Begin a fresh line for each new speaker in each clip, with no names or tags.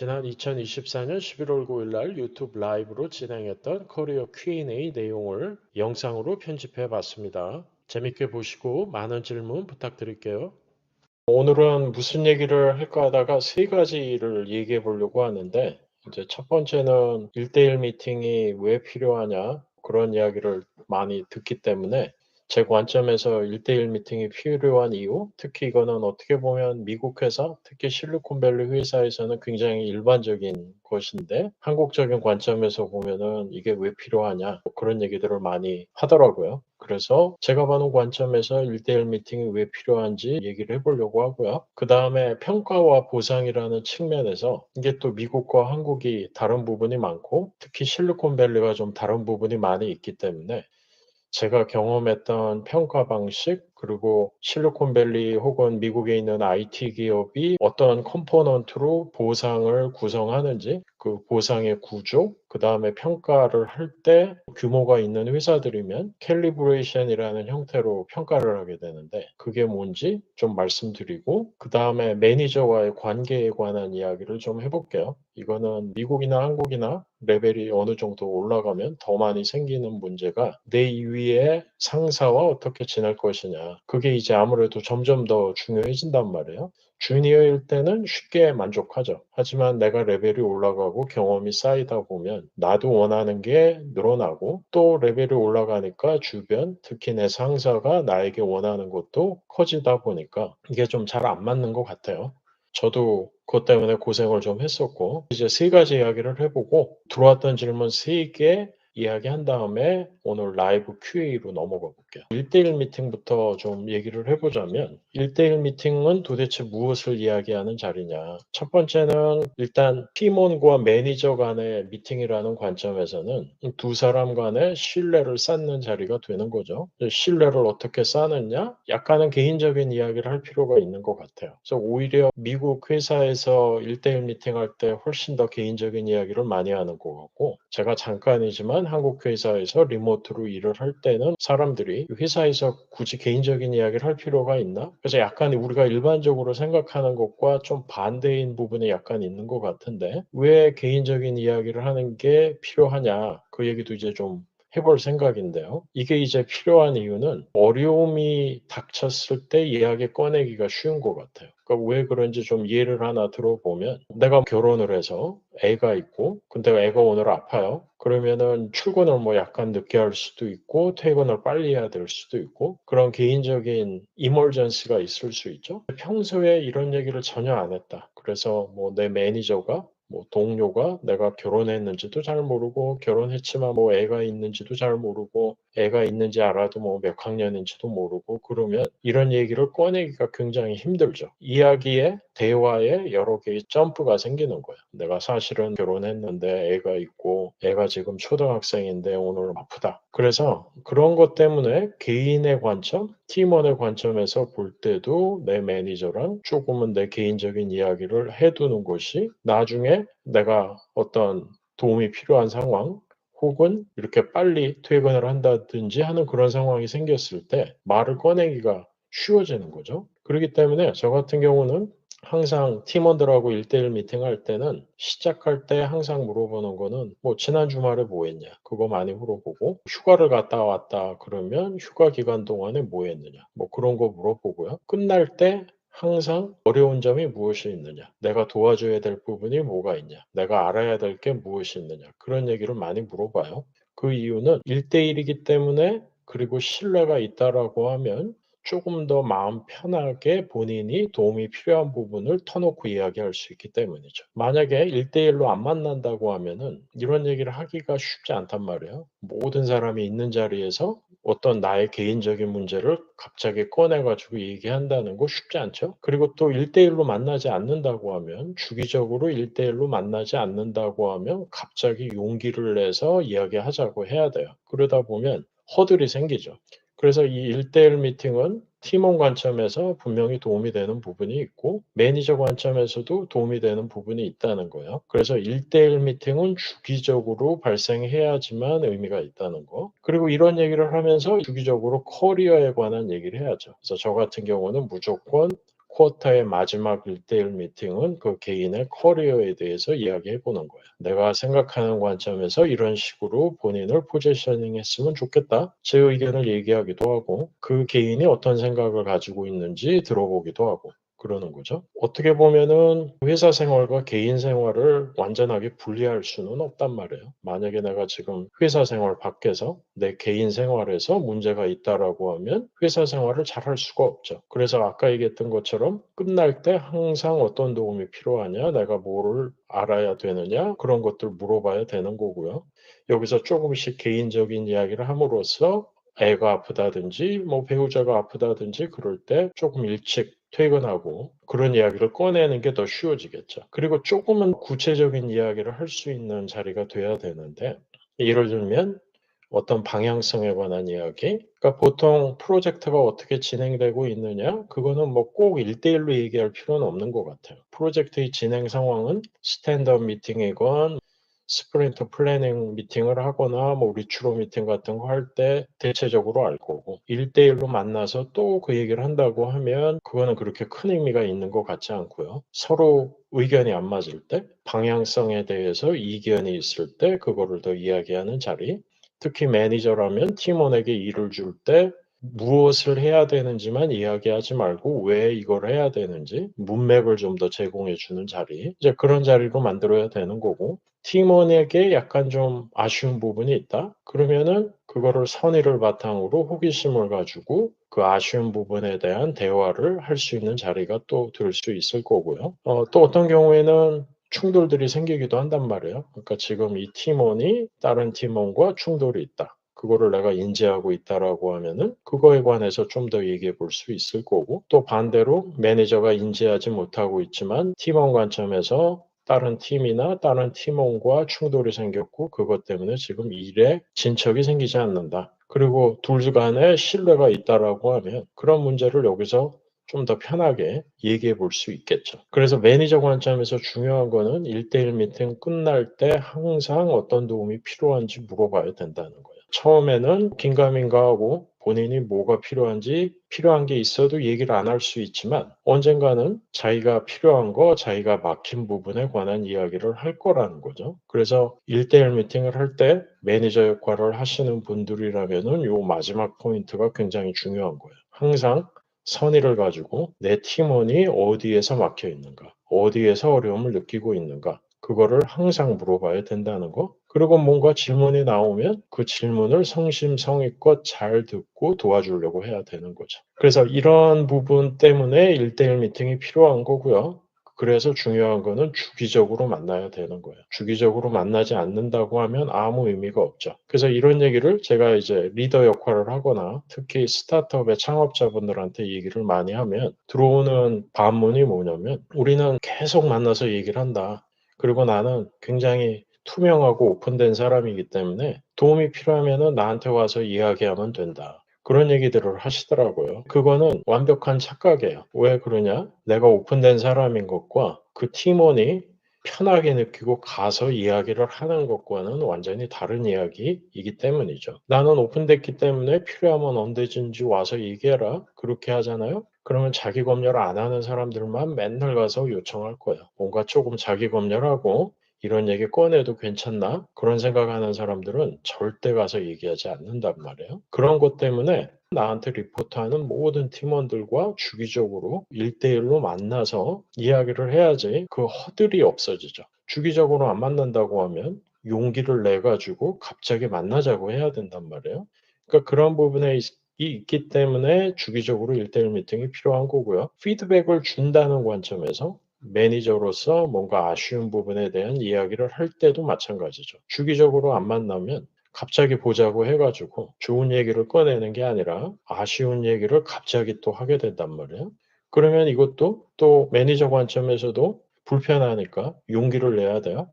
지난 2024년 11월 9일 날 유튜브 라이브로 진행했던 커리어 Q&A 내용을 영상으로 편집해 봤습니다. 재밌게 보시고 많은 질문 부탁드릴게요. 오늘은 무슨 얘기를 할까 하다가 세 가지를 얘기해 보려고 하는데, 이제 첫 번째는 1대1 미팅이 왜 필요하냐, 그런 이야기를 많이 듣기 때문에 제 관점에서 1대1 미팅이 필요한 이유, 특히 이거는 어떻게 보면 미국 회사, 특히 실리콘밸리 회사에서는 굉장히 일반적인 것인데, 한국적인 관점에서 보면은 이게 왜 필요하냐, 뭐 그런 얘기들을 많이 하더라고요. 그래서 제가 보는 관점에서 1대1 미팅이 왜 필요한지 얘기를 해보려고 하고요. 그 다음에 평가와 보상이라는 측면에서 이게 또 미국과 한국이 다른 부분이 많고, 특히 실리콘밸리가 좀 다른 부분이 많이 있기 때문에 제가 경험했던 평가 방식, 그리고 실리콘밸리 혹은 미국에 있는 IT 기업이 어떤 컴포넌트로 보상을 구성하는지, 그 보상의 구조, 그 다음에 평가를 할 때 규모가 있는 회사들이면 캘리브레이션이라는 형태로 평가를 하게 되는데, 그게 뭔지 좀 말씀드리고, 그 다음에 매니저와의 관계에 관한 이야기를 좀 해볼게요. 이거는 미국이나 한국이나 레벨이 어느 정도 올라가면 더 많이 생기는 문제가 내 위에 상사와 어떻게 지낼 것이냐. 그게 이제 아무래도 점점 더 중요해진단 말이에요. 주니어일 때는 쉽게 만족하죠. 하지만 내가 레벨이 올라가고 경험이 쌓이다 보면 나도 원하는 게 늘어나고, 또 레벨이 올라가니까 주변, 특히 내 상사가 나에게 원하는 것도 커지다 보니까 이게 좀 잘 안 맞는 것 같아요. 저도 그것 때문에 고생을 좀 했었고, 이제 세 가지 이야기를 해보고 들어왔던 질문 세 개 이야기한 다음에 오늘 라이브 QA로 넘어가 볼게요. 1대1 미팅부터 좀 얘기를 해보자면, 1대1 미팅은 도대체 무엇을 이야기하는 자리냐. 첫 번째는 일단 팀원과 매니저 간의 미팅이라는 관점에서는 두 사람 간의 신뢰를 쌓는 자리가 되는 거죠. 신뢰를 어떻게 쌓느냐? 약간은 개인적인 이야기를 할 필요가 있는 것 같아요. 그래서 오히려 미국 회사에서 1대1 미팅할 때 훨씬 더 개인적인 이야기를 많이 하는 것 같고, 제가 잠깐이지만 한국 회사에서 리모트로 일을 할 때는 사람들이 회사에서 굳이 개인적인 이야기를 할 필요가 있나? 그래서 약간 우리가 일반적으로 생각하는 것과 좀 반대인 부분이 약간 있는 것 같은데, 왜 개인적인 이야기를 하는 게 필요하냐? 그 얘기도 이제 좀 해볼 생각인데요. 이게 이제 필요한 이유는 어려움이 닥쳤을 때 이야기 꺼내기가 쉬운 것 같아요. 그러니까 왜 그런지 좀 예를 하나 들어보면, 내가 결혼을 해서 애가 있고, 근데 애가 오늘 아파요. 그러면은 출근을 뭐 약간 늦게 할 수도 있고, 퇴근을 빨리 해야 될 수도 있고, 그런 개인적인 이멀전시가 있을 수 있죠. 평소에 이런 얘기를 전혀 안 했다. 그래서 뭐 내 매니저가, 뭐 동료가 내가 결혼했는지도 잘 모르고, 결혼했지만 뭐 애가 있는지도 잘 모르고, 애가 있는지 알아도 뭐 몇 학년인지도 모르고, 그러면 이런 얘기를 꺼내기가 굉장히 힘들죠. 이야기에, 대화에 여러 개의 점프가 생기는 거예요. 내가 사실은 결혼했는데 애가 있고, 애가 지금 초등학생인데 오늘 아프다. 그래서 그런 것 때문에 개인의 관점, 팀원의 관점에서 볼 때도 내 매니저랑 조금은 내 개인적인 이야기를 해두는 것이, 나중에 내가 어떤 도움이 필요한 상황, 혹은 이렇게 빨리 퇴근을 한다든지 하는 그런 상황이 생겼을 때 말을 꺼내기가 쉬워지는 거죠. 그렇기 때문에 저 같은 경우는 항상 팀원들하고 1대1 미팅할 때는 시작할 때 항상 물어보는 거는, 뭐 지난 주말에 뭐 했냐, 그거 많이 물어보고, 휴가를 갔다 왔다 그러면 휴가 기간 동안에 뭐 했느냐, 뭐 그런 거 물어보고요. 끝날 때 항상 어려운 점이 무엇이 있느냐, 내가 도와줘야 될 부분이 뭐가 있냐, 내가 알아야 될 게 무엇이 있느냐, 그런 얘기를 많이 물어봐요. 그 이유는 1대1이기 때문에, 그리고 신뢰가 있다라고 하면 조금 더 마음 편하게 본인이 도움이 필요한 부분을 터놓고 이야기할 수 있기 때문이죠. 만약에 1대1로 안 만난다고 하면은 이런 얘기를 하기가 쉽지 않단 말이에요. 모든 사람이 있는 자리에서 어떤 나의 개인적인 문제를 갑자기 꺼내가지고 얘기한다는 거 쉽지 않죠. 그리고 또 1대1로 만나지 않는다고 하면, 주기적으로 1대1로 만나지 않는다고 하면 갑자기 용기를 내서 이야기하자고 해야 돼요. 그러다 보면 허들이 생기죠. 그래서 이 1대1 미팅은 팀원 관점에서 분명히 도움이 되는 부분이 있고, 매니저 관점에서도 도움이 되는 부분이 있다는 거예요. 그래서 1대1 미팅은 주기적으로 발생해야지만 의미가 있다는 거. 그리고 이런 얘기를 하면서 주기적으로 커리어에 관한 얘기를 해야죠. 그래서 저 같은 경우는 무조건 쿼터의 마지막 1대1 미팅은 그 개인의 커리어에 대해서 이야기해 보는 거예요. 내가 생각하는 관점에서 이런 식으로 본인을 포지셔닝 했으면 좋겠다. 제 의견을 얘기하기도 하고 그 개인이 어떤 생각을 가지고 있는지 들어보기도 하고 그러는 거죠. 어떻게 보면은 회사 생활과 개인 생활을 완전하게 분리할 수는 없단 말이에요. 만약에 내가 지금 회사 생활 밖에서 내 개인 생활에서 문제가 있다라고 하면 회사 생활을 잘 할 수가 없죠. 그래서 아까 얘기했던 것처럼 끝날 때 항상 어떤 도움이 필요하냐, 내가 뭐를 알아야 되느냐, 그런 것들 물어봐야 되는 거고요. 여기서 조금씩 개인적인 이야기를 함으로써 애가 아프다든지 뭐 배우자가 아프다든지 그럴 때 조금 일찍 퇴근하고 그런 이야기를 꺼내는 게 더 쉬워지겠죠. 그리고 조금은 구체적인 이야기를 할 수 있는 자리가 돼야 되는데 예를 들면 어떤 방향성에 관한 이야기, 그러니까 보통 프로젝트가 어떻게 진행되고 있느냐, 그거는 뭐 꼭 1대1로 얘기할 필요는 없는 것 같아요. 프로젝트의 진행 상황은 스탠드업 미팅이건 스프린트 플래닝 미팅을 하거나 뭐 리트로 미팅 같은 거 할 때 대체적으로 알 거고 1대1로 만나서 또 그 얘기를 한다고 하면 그거는 그렇게 큰 의미가 있는 것 같지 않고요. 서로 의견이 안 맞을 때 방향성에 대해서 이견이 있을 때 그거를 더 이야기하는 자리 특히 매니저라면 팀원에게 일을 줄 때 무엇을 해야 되는지만 이야기하지 말고 왜 이걸 해야 되는지 문맥을 좀 더 제공해 주는 자리 이제 그런 자리로 만들어야 되는 거고 팀원에게 약간 좀 아쉬운 부분이 있다? 그러면은 그거를 선의를 바탕으로 호기심을 가지고 그 아쉬운 부분에 대한 대화를 할 수 있는 자리가 또 될 수 있을 거고요. 또 어떤 경우에는 충돌들이 생기기도 한단 말이에요. 그러니까 지금 이 팀원이 다른 팀원과 충돌이 있다. 그거를 내가 인지하고 있다라고 하면은 그거에 관해서 좀 더 얘기해 볼 수 있을 거고 또 반대로 매니저가 인지하지 못하고 있지만 팀원 관점에서 다른 팀이나 다른 팀원과 충돌이 생겼고 그것 때문에 지금 일에 진척이 생기지 않는다. 그리고 둘 간에 신뢰가 있다라고 하면 그런 문제를 여기서 좀 더 편하게 얘기해 볼 수 있겠죠. 그래서 매니저 관점에서 중요한 거는 1대1 미팅 끝날 때 항상 어떤 도움이 필요한지 물어봐야 된다는 거예요. 처음에는 긴가민가하고 본인이 뭐가 필요한지 필요한 게 있어도 얘기를 안 할 수 있지만 언젠가는 자기가 필요한 거, 자기가 막힌 부분에 관한 이야기를 할 거라는 거죠. 그래서 1대1 미팅을 할 때 매니저 역할을 하시는 분들이라면은 요 마지막 포인트가 굉장히 중요한 거예요. 항상 선의를 가지고 내 팀원이 어디에서 막혀 있는가, 어디에서 어려움을 느끼고 있는가, 그거를 항상 물어봐야 된다는 거. 그리고 뭔가 질문이 나오면 그 질문을 성심성의껏 잘 듣고 도와주려고 해야 되는 거죠. 그래서 이런 부분 때문에 1대1 미팅이 필요한 거고요. 그래서 중요한 거는 주기적으로 만나야 되는 거예요. 주기적으로 만나지 않는다고 하면 아무 의미가 없죠. 그래서 이런 얘기를 제가 이제 리더 역할을 하거나 특히 스타트업의 창업자분들한테 얘기를 많이 하면 들어오는 반문이 뭐냐면 우리는 계속 만나서 얘기를 한다. 그리고 나는 굉장히 투명하고 오픈된 사람이기 때문에 도움이 필요하면은 나한테 와서 이야기하면 된다. 그런 얘기들을 하시더라고요. 그거는 완벽한 착각이에요. 왜 그러냐? 내가 오픈된 사람인 것과 그 팀원이 편하게 느끼고 가서 이야기를 하는 것과는 완전히 다른 이야기이기 때문이죠. 나는 오픈됐기 때문에 필요하면 언제든지 와서 얘기해라. 그렇게 하잖아요. 그러면 자기 검열 안 하는 사람들만 맨날 가서 요청할 거예요. 뭔가 조금 자기 검열하고 이런 얘기 꺼내도 괜찮나? 그런 생각하는 사람들은 절대 가서 얘기하지 않는단 말이에요. 그런 것 때문에 나한테 리포트하는 모든 팀원들과 주기적으로 1대1로 만나서 이야기를 해야지 그 허들이 없어지죠. 주기적으로 안 만난다고 하면 용기를 내가지고 갑자기 만나자고 해야 된단 말이에요. 그러니까 그런 부분에 있기 때문에 주기적으로 1대1 미팅이 필요한 거고요. 피드백을 준다는 관점에서 매니저로서 뭔가 아쉬운 부분에 대한 이야기를 할 때도 마찬가지죠. 주기적으로 안 만나면 갑자기 보자고 해가지고 좋은 얘기를 꺼내는 게 아니라 아쉬운 얘기를 갑자기 또 하게 된단 말이에요. 그러면 이것도 또 매니저 관점에서도 불편하니까 용기를 내야 돼요.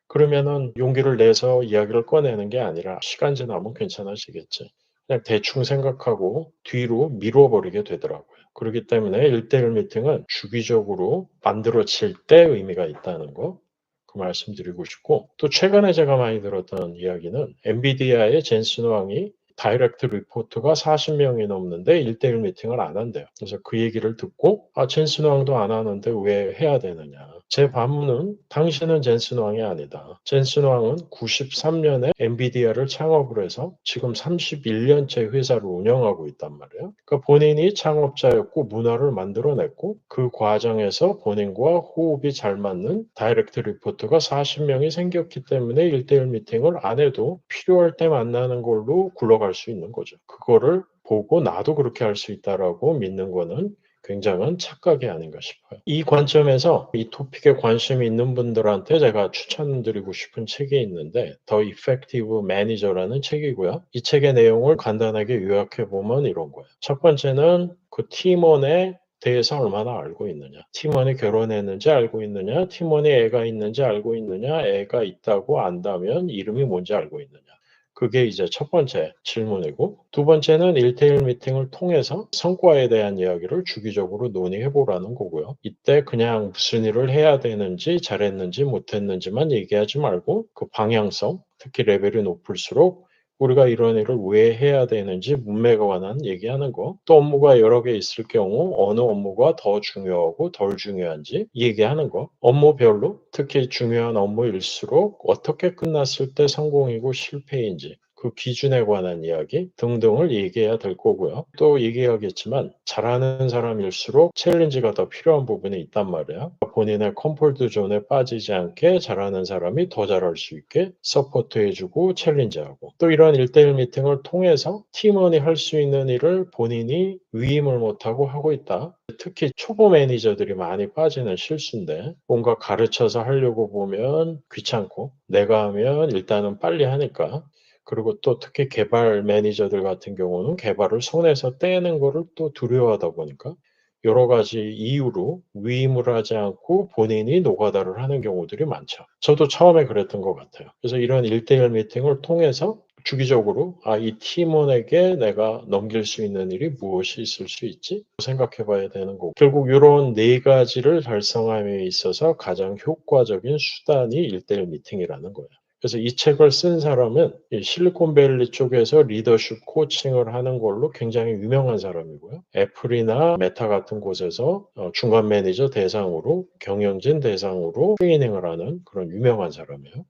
그러면은 용기를 내서 이야기를 꺼내는 게 아니라 시간 지나면 괜찮아지겠지. 그냥 대충 생각하고 뒤로 미뤄버리게 되더라고요. 그렇기 때문에 1대1 미팅은 주기적으로 만들어질 때 의미가 있다는 거, 그 말씀드리고 싶고, 또 최근에 제가 많이 들었던 이야기는 엔비디아의 젠슨 왕이 다이렉트 리포트가 40명이 넘는데 1대1 미팅을 안 한대요. 그래서 그 얘기를 듣고 젠슨 왕도 안 하는데 왜 해야 되느냐. 제 반문은 당신은 젠슨 왕이 아니다. 젠슨 왕은 93년에 엔비디아를 창업을 해서 지금 31년째 회사를 운영하고 있단 말이에요. 그러니까 본인이 창업자였고 문화를 만들어냈고 그 과정에서 본인과 호흡이 잘 맞는 다이렉트 리포트가 40명이 생겼기 때문에 1대1 미팅을 안 해도 필요할 때 만나는 걸로 굴러갈 수 있는 거죠. 그거를 보고 나도 그렇게 할 수 있다라고 믿는 거는 굉장한 착각이 아닌가 싶어요. 이 관점에서 이 토픽에 관심이 있는 분들한테 제가 추천드리고 싶은 책이 있는데 The Effective Manager라는 책이고요. 이 책의 내용을 간단하게 요약해 보면 이런 거예요. 첫 번째는 그 팀원의 대해서 얼마나 알고 있느냐. 팀원이 결혼했는지 알고 있느냐. 팀원이 애가 있는지 알고 있느냐. 애가 있다고 안다면 이름이 뭔지 알고 있느냐. 그게 이제 첫 번째 질문이고, 두 번째는 1대1 미팅을 통해서 성과에 대한 이야기를 주기적으로 논의해 보라는 거고요. 이때 그냥 무슨 일을 해야 되는지, 잘했는지, 못했는지만 얘기하지 말고 그 방향성, 특히 레벨이 높을수록 우리가 이런 일을 왜 해야 되는지 문맥에 관한 얘기하는 거, 또 업무가 여러 개 있을 경우 어느 업무가 더 중요하고 덜 중요한지 얘기하는 거, 업무별로 특히 중요한 업무일수록 어떻게 끝났을 때 성공이고 실패인지 그 기준에 관한 이야기 등등을 얘기해야 될 거고요. 또 얘기하겠지만 잘하는 사람일수록 챌린지가 더 필요한 부분이 있단 말이야. 본인의 컴포트 존에 빠지지 않게 잘하는 사람이 더 잘할 수 있게 서포트해주고 챌린지하고, 또 이런 1대1 미팅을 통해서 팀원이 할 수 있는 일을 본인이 위임을 못하고 하고 있다. 특히 초보 매니저들이 많이 빠지는 실수인데, 뭔가 가르쳐서 하려고 보면 귀찮고 내가 하면 일단은 빨리 하니까, 그리고 또 특히 개발 매니저들 같은 경우는 개발을 손에서 떼는 거를 또 두려워하다 보니까 여러 가지 이유로 위임을 하지 않고 본인이 노가다를 하는 경우들이 많죠. 저도 처음에 그랬던 것 같아요. 그래서 이런 1대1 미팅을 통해서 주기적으로 이 팀원에게 내가 넘길 수 있는 일이 무엇이 있을 수 있지? 생각해 봐야 되는 거고. 결국 이런 네 가지를 달성함에 있어서 가장 효과적인 수단이 1대1 미팅이라는 거예요. 그래서 이 책을 쓴 사람은 이 실리콘밸리 쪽에서 리더십 코칭을 하는 걸로 굉장히 유명한 사람이고요. 애플이나 메타 같은 곳에서 중간 매니저 대상으로 경영진 대상으로 트레이닝을 하는 그런 유명한 사람이에요.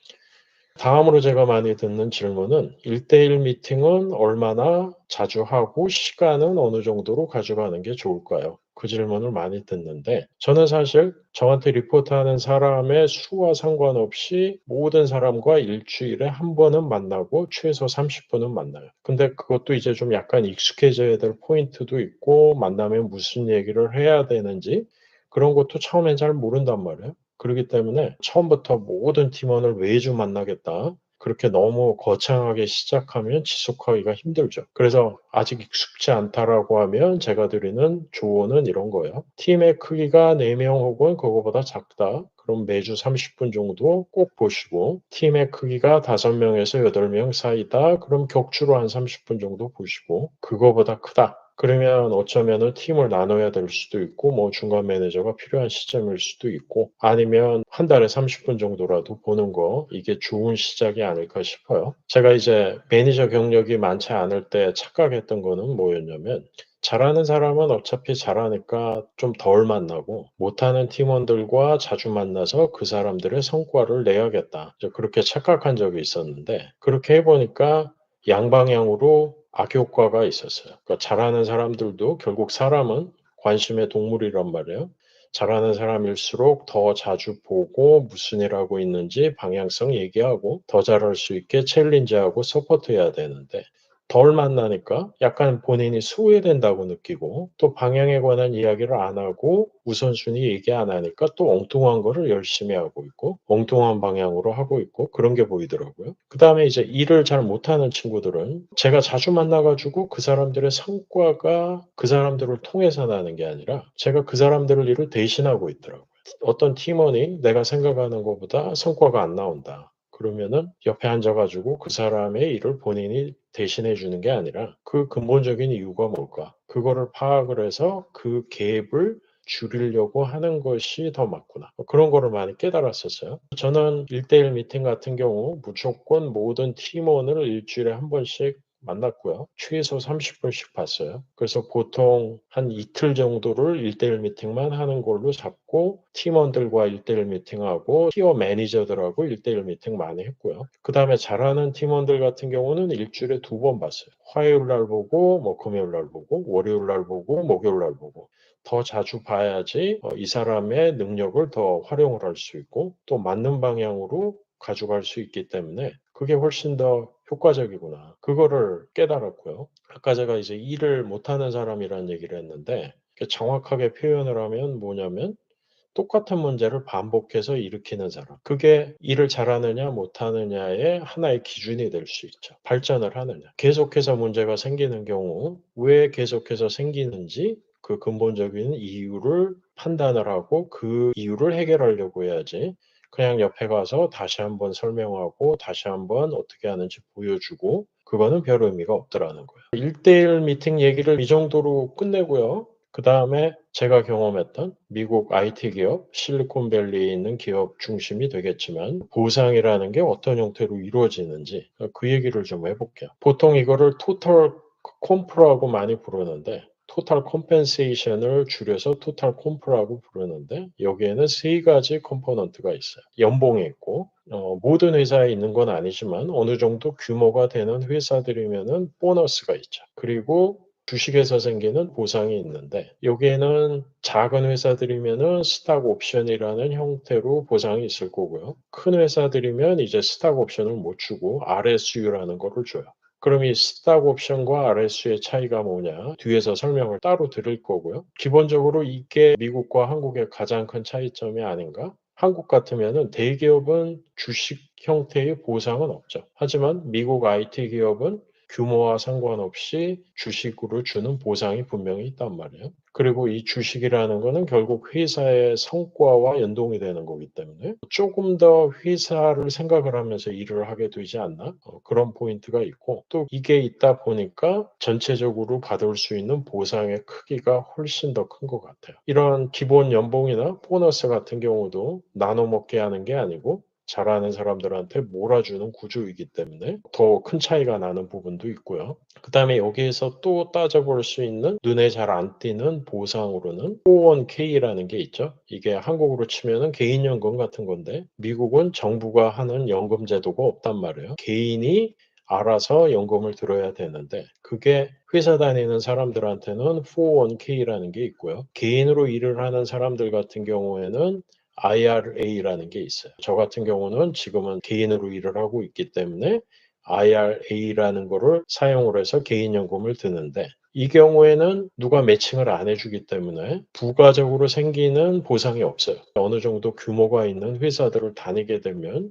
다음으로 제가 많이 듣는 질문은 1대1 미팅은 얼마나 자주 하고 시간은 어느 정도로 가져가는 게 좋을까요? 그 질문을 많이 듣는데, 저는 사실 저한테 리포트하는 사람의 수와 상관없이 모든 사람과 일주일에 한 번은 만나고 최소 30분은 만나요. 근데 그것도 이제 좀 약간 익숙해져야 될 포인트도 있고, 만나면 무슨 얘기를 해야 되는지 그런 것도 처음엔 잘 모른단 말이에요. 그렇기 때문에 처음부터 모든 팀원을 매주 만나겠다, 그렇게 너무 거창하게 시작하면 지속하기가 힘들죠. 그래서 아직 익숙치 않다라고 하면 제가 드리는 조언은 이런 거예요. 팀의 크기가 4명 혹은 그거보다 작다. 그럼 매주 30분 정도 꼭 보시고, 팀의 크기가 5명에서 8명 사이다. 그럼 격주로 한 30분 정도 보시고, 그거보다 크다. 그러면 어쩌면은 팀을 나눠야 될 수도 있고, 뭐 중간 매니저가 필요한 시점일 수도 있고, 아니면 한 달에 30분 정도라도 보는 거, 이게 좋은 시작이 아닐까 싶어요. 제가 이제 매니저 경력이 많지 않을 때 착각했던 거는 뭐였냐면, 잘하는 사람은 어차피 잘하니까 좀 덜 만나고, 못하는 팀원들과 자주 만나서 그 사람들의 성과를 내야겠다, 그렇게 착각한 적이 있었는데, 그렇게 해보니까 양방향으로 악효과가 있었어요. 그러니까 잘하는 사람들도 결국 사람은 관심의 동물이란 말이에요. 잘하는 사람일수록 더 자주 보고 무슨 일 하고 있는지 방향성 얘기하고 더 잘할 수 있게 챌린지하고 서포트해야 되는데, 덜 만나니까 약간 본인이 소외된다고 느끼고, 또 방향에 관한 이야기를 안 하고 우선순위 얘기 안 하니까 또 엉뚱한 거를 열심히 하고 있고 엉뚱한 방향으로 하고 있고, 그런 게 보이더라고요. 그 다음에 이제 일을 잘 못하는 친구들은 제가 자주 만나가지고 그 사람들의 성과가 그 사람들을 통해서 나는 게 아니라 제가 그 사람들을 일을 대신하고 있더라고요. 어떤 팀원이 내가 생각하는 것보다 성과가 안 나온다, 그러면은 옆에 앉아가지고 그 사람의 일을 본인이 대신해 주는 게 아니라 그 근본적인 이유가 뭘까? 그거를 파악을 해서 그 갭을 줄이려고 하는 것이 더 맞구나. 그런 거를 많이 깨달았었어요. 저는 1대1 미팅 같은 경우 무조건 모든 팀원을 일주일에 한 번씩 만났고요. 최소 30분씩 봤어요. 그래서 보통 한 이틀 정도를 1대1 미팅만 하는 걸로 잡고 팀원들과 1대1 미팅하고 티어 매니저들하고 1대1 미팅 많이 했고요. 그 다음에 잘하는 팀원들 같은 경우는 일주일에 2번 봤어요. 화요일 날 보고 뭐 금요일 날 보고 월요일 날 보고 목요일 날 보고 더 자주 봐야지 이 사람의 능력을 더 활용을 할 수 있고 또 맞는 방향으로 가져갈 수 있기 때문에 그게 훨씬 더 효과적이구나. 그거를 깨달았고요. 아까 제가 이제 일을 못하는 사람이라는 얘기를 했는데 정확하게 표현을 하면 뭐냐면 똑같은 문제를 반복해서 일으키는 사람. 그게 일을 잘하느냐 못하느냐의 하나의 기준이 될 수 있죠. 발전을 하느냐. 계속해서 문제가 생기는 경우 왜 계속해서 생기는지 그 근본적인 이유를 판단을 하고 그 이유를 해결하려고 해야지 그냥 옆에 가서 다시 한번 설명하고 다시 한번 어떻게 하는지 보여주고 그거는 별 의미가 없더라는 거예요. 1대1 미팅 얘기를 이 정도로 끝내고요. 그 다음에 제가 경험했던 미국 IT 기업, 실리콘밸리에 있는 기업 중심이 되겠지만 보상이라는 게 어떤 형태로 이루어지는지 그 얘기를 좀 해볼게요. 보통 이거를 토탈 콤프라고 많이 부르는데 토탈 컴펜세이션을 줄여서 토탈 콤프라고 부르는데 여기에는 세 가지 컴포넌트가 있어요. 연봉이 있고 모든 회사에 있는 건 아니지만 어느 정도 규모가 되는 회사들이면은 보너스가 있죠. 그리고 주식에서 생기는 보상이 있는데 여기에는 작은 회사들이면은 스탁 옵션이라는 형태로 보상이 있을 거고요. 큰 회사들이면 이제 스탁 옵션을 못 주고 RSU라는 거를 줘요. 그럼 이 스탁 옵션과 RSU의 차이가 뭐냐? 뒤에서 설명을 따로 드릴 거고요. 기본적으로 이게 미국과 한국의 가장 큰 차이점이 아닌가? 한국 같으면은 대기업은 주식 형태의 보상은 없죠. 하지만 미국 IT 기업은 규모와 상관없이 주식으로 주는 보상이 분명히 있단 말이에요. 그리고 이 주식이라는 거는 결국 회사의 성과와 연동이 되는 거기 때문에 조금 더 회사를 생각을 하면서 일을 하게 되지 않나? 그런 포인트가 있고 또 이게 있다 보니까 전체적으로 받을 수 있는 보상의 크기가 훨씬 더 큰 것 같아요. 이런 기본 연봉이나 보너스 같은 경우도 나눠 먹게 하는 게 아니고 잘하는 사람들한테 몰아주는 구조이기 때문에 더 큰 차이가 나는 부분도 있고요. 그 다음에 여기에서 또 따져볼 수 있는 눈에 잘 안 띄는 보상으로는 401k라는 게 있죠. 이게 한국으로 치면은 개인연금 같은 건데 미국은 정부가 하는 연금 제도가 없단 말이에요. 개인이 알아서 연금을 들어야 되는데 그게 회사 다니는 사람들한테는 401k라는 게 있고요. 개인으로 일을 하는 사람들 같은 경우에는 IRA라는 게 있어요. 저 같은 경우는 지금은 개인으로 일을 하고 있기 때문에 IRA라는 거를 사용을 해서 개인연금을 드는데 이 경우에는 누가 매칭을 안 해주기 때문에 부가적으로 생기는 보상이 없어요. 어느 정도 규모가 있는 회사들을 다니게 되면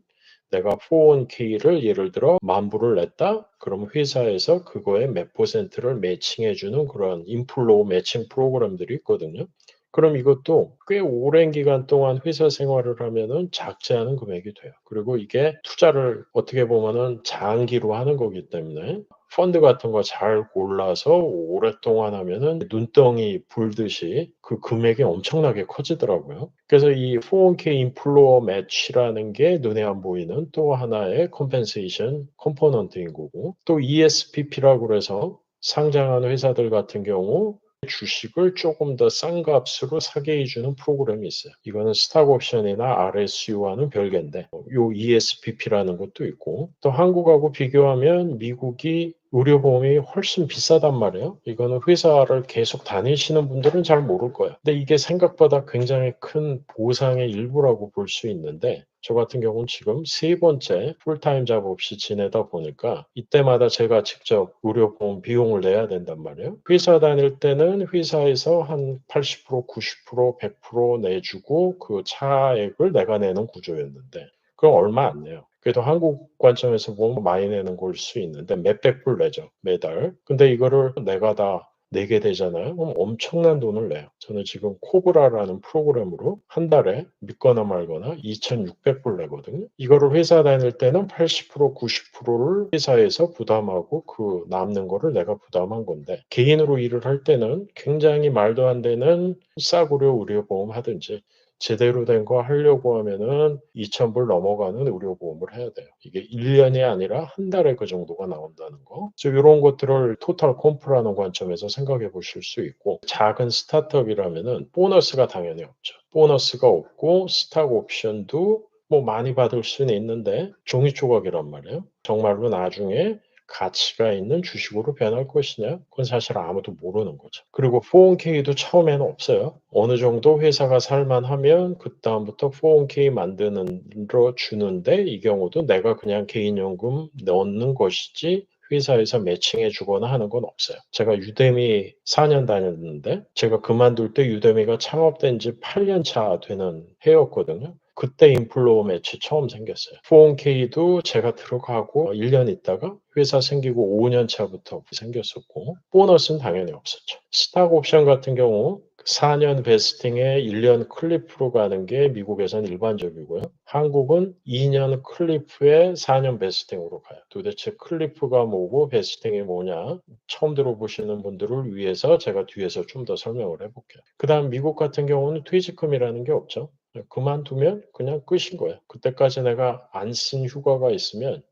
내가 401k를 예를 들어 10,000불을 냈다? 그럼 회사에서 그거에 몇 퍼센트를 매칭해주는 그런 인플로우 매칭 프로그램들이 있거든요. 그럼 이것도 꽤 오랜 기간 동안 회사 생활을 하면은 작지 않은 금액이 돼요. 그리고 이게 투자를 어떻게 보면은 장기로 하는 거기 때문에 펀드 같은 거 잘 골라서 오랫동안 하면은 눈덩이 불듯이 그 금액이 엄청나게 커지더라고요. 그래서 이 401k 인플로어 매치라는 게 눈에 안 보이는 또 하나의 컴펜세이션 컴포넌트인 거고 또 ESPP라고 그래서 상장한 회사들 같은 경우 주식을 조금 더 싼 값으로 사게 해주는 프로그램이 있어요. 이거는 스탁 옵션이나 RSU와는 별개인데 요 ESPP라는 것도 있고 또 한국하고 비교하면 미국이 의료보험이 훨씬 비싸단 말이에요. 이거는 회사를 계속 다니시는 분들은 잘 모를 거예요. 근데 이게 생각보다 굉장히 큰 보상의 일부라고 볼 수 있는데 저 같은 경우는 지금 세 번째 풀타임 잡 없이 지내다 보니까 이때마다 제가 직접 의료보험 비용을 내야 된단 말이에요. 회사 다닐 때는 회사에서 한 80%, 90%, 100% 내주고 그 차액을 내가 내는 구조였는데 그럼 얼마 안 내요. 그래도 한국 관점에서 보면 많이 내는 걸 수 있는데 몇백 불 내죠, 매달. 근데 이거를 내가 다 내게 되잖아요. 그럼 엄청난 돈을 내요. 저는 지금 코브라라는 프로그램으로 한 달에 믿거나 말거나 2,600불 내거든요. 이거를 회사 다닐 때는 80%, 90%를 회사에서 부담하고 그 남는 거를 내가 부담한 건데 개인으로 일을 할 때는 굉장히 말도 안 되는 싸구려 의료보험 하든지 제대로 된 거 하려고 하면은 2,000불 넘어가는 의료보험을 해야 돼요. 이게 1년이 아니라 한 달에 그 정도가 나온다는 거. 그래서 이런 것들을 토탈 콤프라는 관점에서 생각해 보실 수 있고, 작은 스타트업이라면은 보너스가 당연히 없죠. 보너스가 없고 스탁 옵션도 뭐 많이 받을 수는 있는데 종이 조각이란 말이에요. 정말로 나중에 가치가 있는 주식으로 변할 것이냐? 그건 사실 아무도 모르는 거죠. 그리고 401k도 처음에는 없어요. 어느 정도 회사가 살만하면 그다음부터 401k 만드는 로 주는데, 이 경우도 내가 그냥 개인연금 넣는 것이지 회사에서 매칭해 주거나 하는 건 없어요. 제가 유대미 4년 다녔는데, 제가 그만둘 때 유대미가 창업된 지 8년 차 되는 해였거든요. 그때 인플로어 매치 처음 생겼어요. 401k도 제가 들어가고 1년 있다가 회사 생기고 5년 차부터 생겼었고, 보너스는 당연히 없었죠. 스탁 옵션 같은 경우 4년 베스팅에 1년 클리프로 가는 게 미국에서는 일반적이고요. 한국은 2년 클리프에 4년 베스팅으로 가요. 도대체 클리프가 뭐고 베스팅이 뭐냐? 처음 들어보시는 분들을 위해서 제가 뒤에서 좀 더 설명을 해볼게요. 그 다음 미국 같은 경우는 퇴직금이라는 게 없죠. 그만두면 그냥 끝인 거예요. 그때까지 내가 안 쓴 휴가가 있으면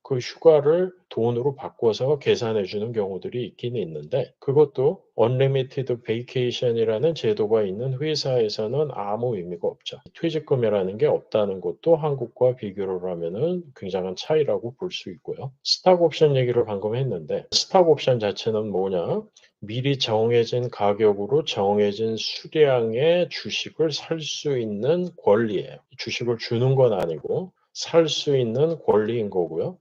그 휴가를 돈으로 바꿔서 계산해 주는 경우들이 있긴 있는데, 그것도 Unlimited Vacation이라는 제도가 있는 회사에서는 아무 의미가 없죠. 퇴직금이라는 게 없다는 것도 한국과 비교를 하면은 굉장한 차이라고 볼 수 있고요. 스탁 옵션 얘기를 방금 했는데, 스탁 옵션 자체는 뭐냐? 미리 정해진 가격으로 정해진 수량의 주식을 살 수 있는 권리예요. 주식을 주는 건 아니고 살 수 있는 권리인 거고요.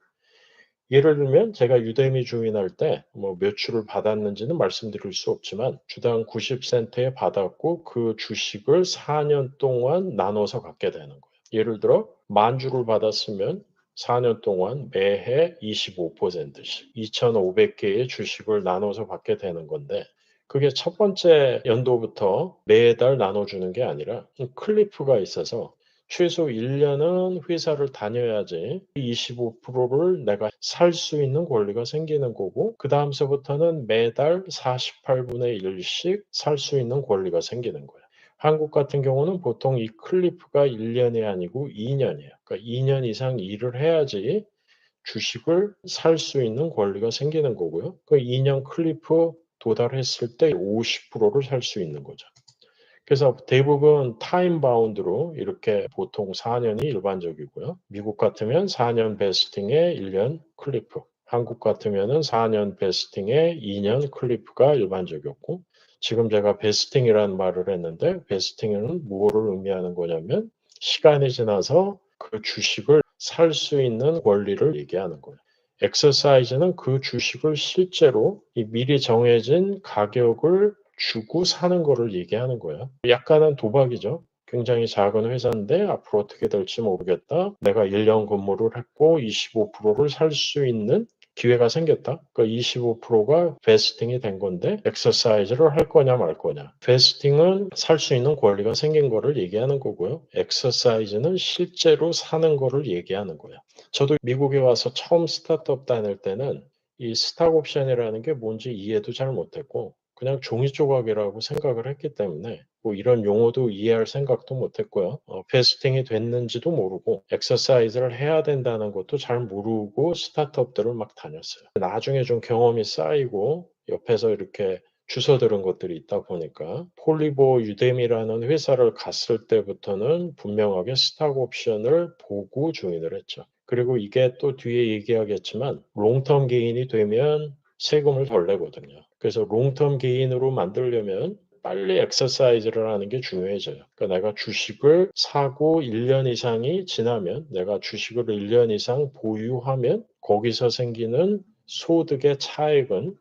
예를 들면 제가 유대미 주인할 때 뭐 매출을 받았는지는 말씀드릴 수 없지만 주당 90센트에 받았고 그 주식을 4년 동안 나눠서 갖게 되는 거예요. 예를 들어 만 주를 받았으면 4년 동안 매해 25%씩 2,500개의 주식을 나눠서 받게 되는 건데, 그게 첫 번째 연도부터 매달 나눠주는 게 아니라 클리프가 있어서 최소 1년은 회사를 다녀야지 25%를 내가 살 수 있는 권리가 생기는 거고, 그 다음서부터는 매달 48분의 1씩 살 수 있는 권리가 생기는 거예요. 한국 같은 경우는 보통 이 클리프가 1년이 아니고 2년이에요. 그러니까 2년 이상 일을 해야지 주식을 살 수 있는 권리가 생기는 거고요. 그 2년 클리프 도달했을 때 50%를 살 수 있는 거죠. 그래서 대부분 타임 바운드로 이렇게 보통 4년이 일반적이고요. 미국 같으면 4년 베스팅에 1년 클리프, 한국 같으면은 4년 베스팅에 2년 클리프가 일반적이었고, 지금 제가 베스팅이라는 말을 했는데 베스팅은 무엇을 의미하는 거냐면 시간이 지나서 그 주식을 살 수 있는 권리를 얘기하는 거예요. 엑서사이즈는 그 주식을 실제로 이 미리 정해진 가격을 주고 사는 거를 얘기하는 거예요. 약간은 도박이죠. 굉장히 작은 회사인데 앞으로 어떻게 될지 모르겠다. 내가 1년 근무를 했고 25%를 살 수 있는 기회가 생겼다. 그 25%가 베스팅이 된 건데 엑서사이즈를 할 거냐 말 거냐. 베스팅은 살 수 있는 권리가 생긴 거를 얘기하는 거고요. 엑서사이즈는 실제로 사는 거를 얘기하는 거예요. 저도 미국에 와서 처음 스타트업 다닐 때는 이 스탁 옵션이라는 게 뭔지 이해도 잘 못했고 그냥 종이 조각이라고 생각을 했기 때문에 뭐 이런 용어도 이해할 생각도 못했고요. 베스팅이 됐는지도 모르고 엑서사이즈를 해야 된다는 것도 잘 모르고 스타트업들을 막 다녔어요. 나중에 좀 경험이 쌓이고 옆에서 이렇게 주워 들은 것들이 있다 보니까 폴리보 유데미라는 회사를 갔을 때부터는 분명하게 스탁 옵션을 보고 조인을 했죠. 그리고 이게 또 뒤에 얘기하겠지만 롱텀 게인이 되면 세금을 덜 내거든요. 그래서 롱텀 게인으로 만들려면 빨리 엑서사이즈를 하는 게 중요해져요. 그러니까 내가 주식을 사고 1년 이상이 지나면, 내가 주식을 1년 이상 보유하면 거기서 생기는 소득의 차액은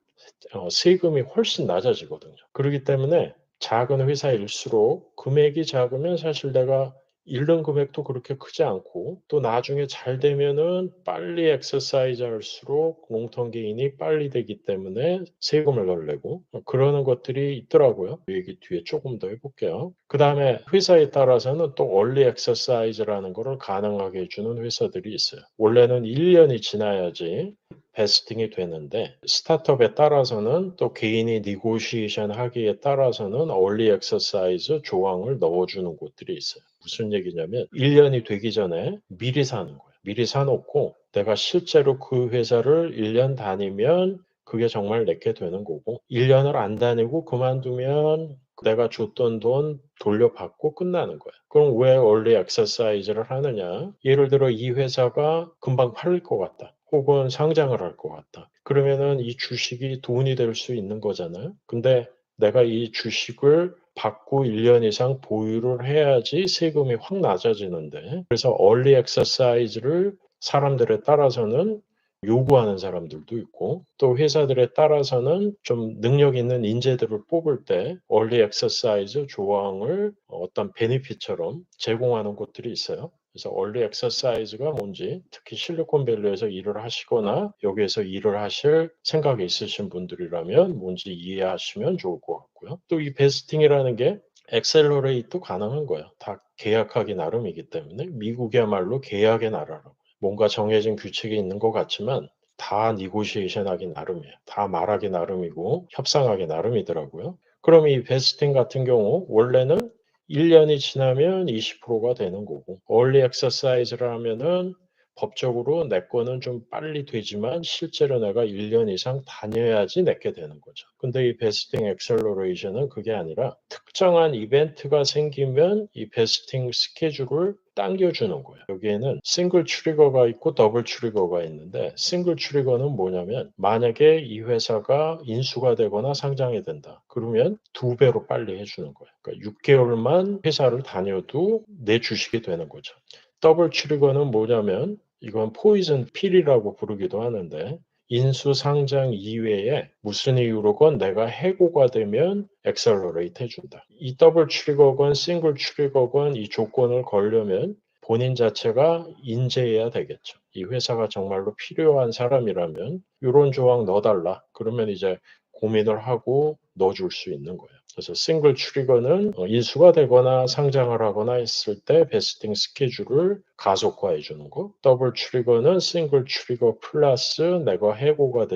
세금이 훨씬 낮아지거든요. 그렇기 때문에 작은 회사일수록 금액이 작으면 사실 내가 잃는 금액도 그렇게 크지 않고, 또 나중에 잘 되면은 빨리 엑서사이즈 할수록 롱텀 게인이 빨리 되기 때문에 세금을 덜 내고 그러는 것들이 있더라고요. 그 얘기 뒤에 조금 더 해볼게요. 그 다음에 회사에 따라서는 또 얼리 엑서사이즈라는 거를 가능하게 해주는 회사들이 있어요. 원래는 1년이 지나야지 베스팅이 되는데 스타트업에 따라서는 또 개인이 니고시에이션 하기에 따라서는 얼리 엑서사이즈 조항을 넣어주는 곳들이 있어요. 무슨 얘기냐면 1년이 되기 전에 미리 사는 거예요. 미리 사놓고 내가 실제로 그 회사를 1년 다니면 그게 정말 내게 되는 거고 1년을 안 다니고 그만두면 내가 줬던 돈 돌려받고 끝나는 거야. 그럼 왜 얼리 엑서사이즈를 하느냐? 예를 들어 이 회사가 금방 팔릴 것 같다. 혹은 상장을 할 것 같다. 그러면은 이 주식이 돈이 될 수 있는 거잖아요. 근데 내가 이 주식을 받고 1년 이상 보유를 해야지 세금이 확 낮아지는데 그래서 얼리 엑서사이즈를 사람들에 따라서는 요구하는 사람들도 있고 또 회사들에 따라서는 좀 능력 있는 인재들을 뽑을 때 얼리 엑서사이즈 조항을 어떤 베니핏처럼 제공하는 곳들이 있어요. 그래서 얼리 엑서사이즈가 뭔지 특히 실리콘밸리에서 일을 하시거나 여기에서 일을 하실 생각이 있으신 분들이라면 뭔지 이해하시면 좋을 것 같고요. 또 이 베스팅이라는 게 엑셀러레이트 가능한 거예요. 다 계약하기 나름이기 때문에 미국이야말로 계약의 나라라고. 뭔가 정해진 규칙이 있는 것 같지만 다 니고시에이션 하기 나름이에요. 다 말하기 나름이고 협상하기 나름이더라고요. 그럼 이 베스팅 같은 경우 원래는 1년이 지나면 20%가 되는 거고 얼리 엑서사이즈를 하면은 법적으로 내 거는 좀 빨리 되지만 실제로 내가 1년 이상 다녀야지 내게 되는 거죠. 근데 이 베스팅 엑셀러레이션은 그게 아니라 특정한 이벤트가 생기면 이 베스팅 스케줄을 당겨주는 거예요. 여기에는 싱글 트리거가 있고 더블 트리거가 있는데 싱글 트리거는 뭐냐면 만약에 이 회사가 인수가 되거나 상장이 된다. 그러면 2배로 빨리 해주는 거예요. 그러니까 6개월만 회사를 다녀도 내 주식이 되는 거죠. 더블 트리거는 뭐냐면 이건 포이즌 필이라고 부르기도 하는데 인수 상장 이외에 무슨 이유로건 내가 해고가 되면 엑셀러레이트 해준다. 이 더블 트리거건 싱글 트리거건 이 조건을 걸려면 본인 자체가 인재해야 되겠죠. 이 회사가 정말로 필요한 사람이라면 이런 조항 넣어달라. 그러면 이제 고민을 하고 넣어줄 수 있는 거예요. 그래서 싱글 트리거는 인수가 되거나 상장을 하거나 했을 때 베스팅 스케줄을 가속화해 주는 거. 더블 트리거는 싱글 트리거 플러스 내가 해고가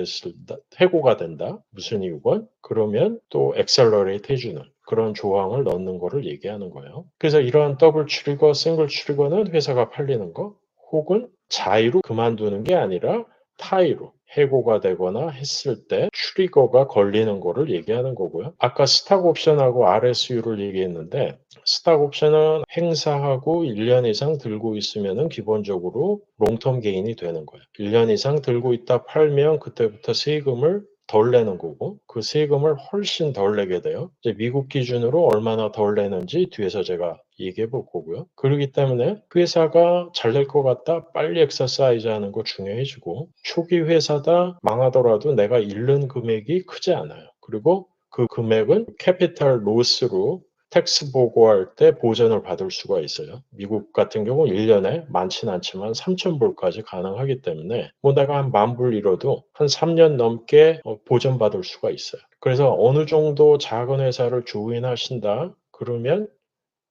된다. 무슨 이유건? 그러면 또 엑셀러레이트 해주는 그런 조항을 넣는 거를 얘기하는 거예요. 그래서 이러한 더블 트리거, 싱글 트리거는 회사가 팔리는 거 혹은 자의로 그만두는 게 아니라 타의로 해고가 되거나 했을 때 트리거가 걸리는 거를 얘기하는 거고요. 아까 스탁 옵션하고 RSU를 얘기했는데 스탁 옵션은 행사하고 1년 이상 들고 있으면 기본적으로 롱텀 게인이 되는 거예요. 1년 이상 들고 있다 팔면 그때부터 세금을 덜 내는 거고 그 세금을 훨씬 덜 내게 돼요. 이제 미국 기준으로 얼마나 덜 내는지 뒤에서 제가 얘기해 볼 거고요. 그렇기 때문에 회사가 잘 될 것 같다 빨리 엑서사이즈 하는 거 중요해지고 초기 회사다 망하더라도 내가 잃는 금액이 크지 않아요. 그리고 그 금액은 캐피탈 로스로 텍스 보고할 때 보전을 받을 수가 있어요. 미국 같은 경우 1년에 많진 않지만 3,000불까지 가능하기 때문에 뭐 내가 한 10,000불 잃어도 한 3년 넘게 보전받을 수가 있어요. 그래서 어느 정도 작은 회사를 조인하신다 그러면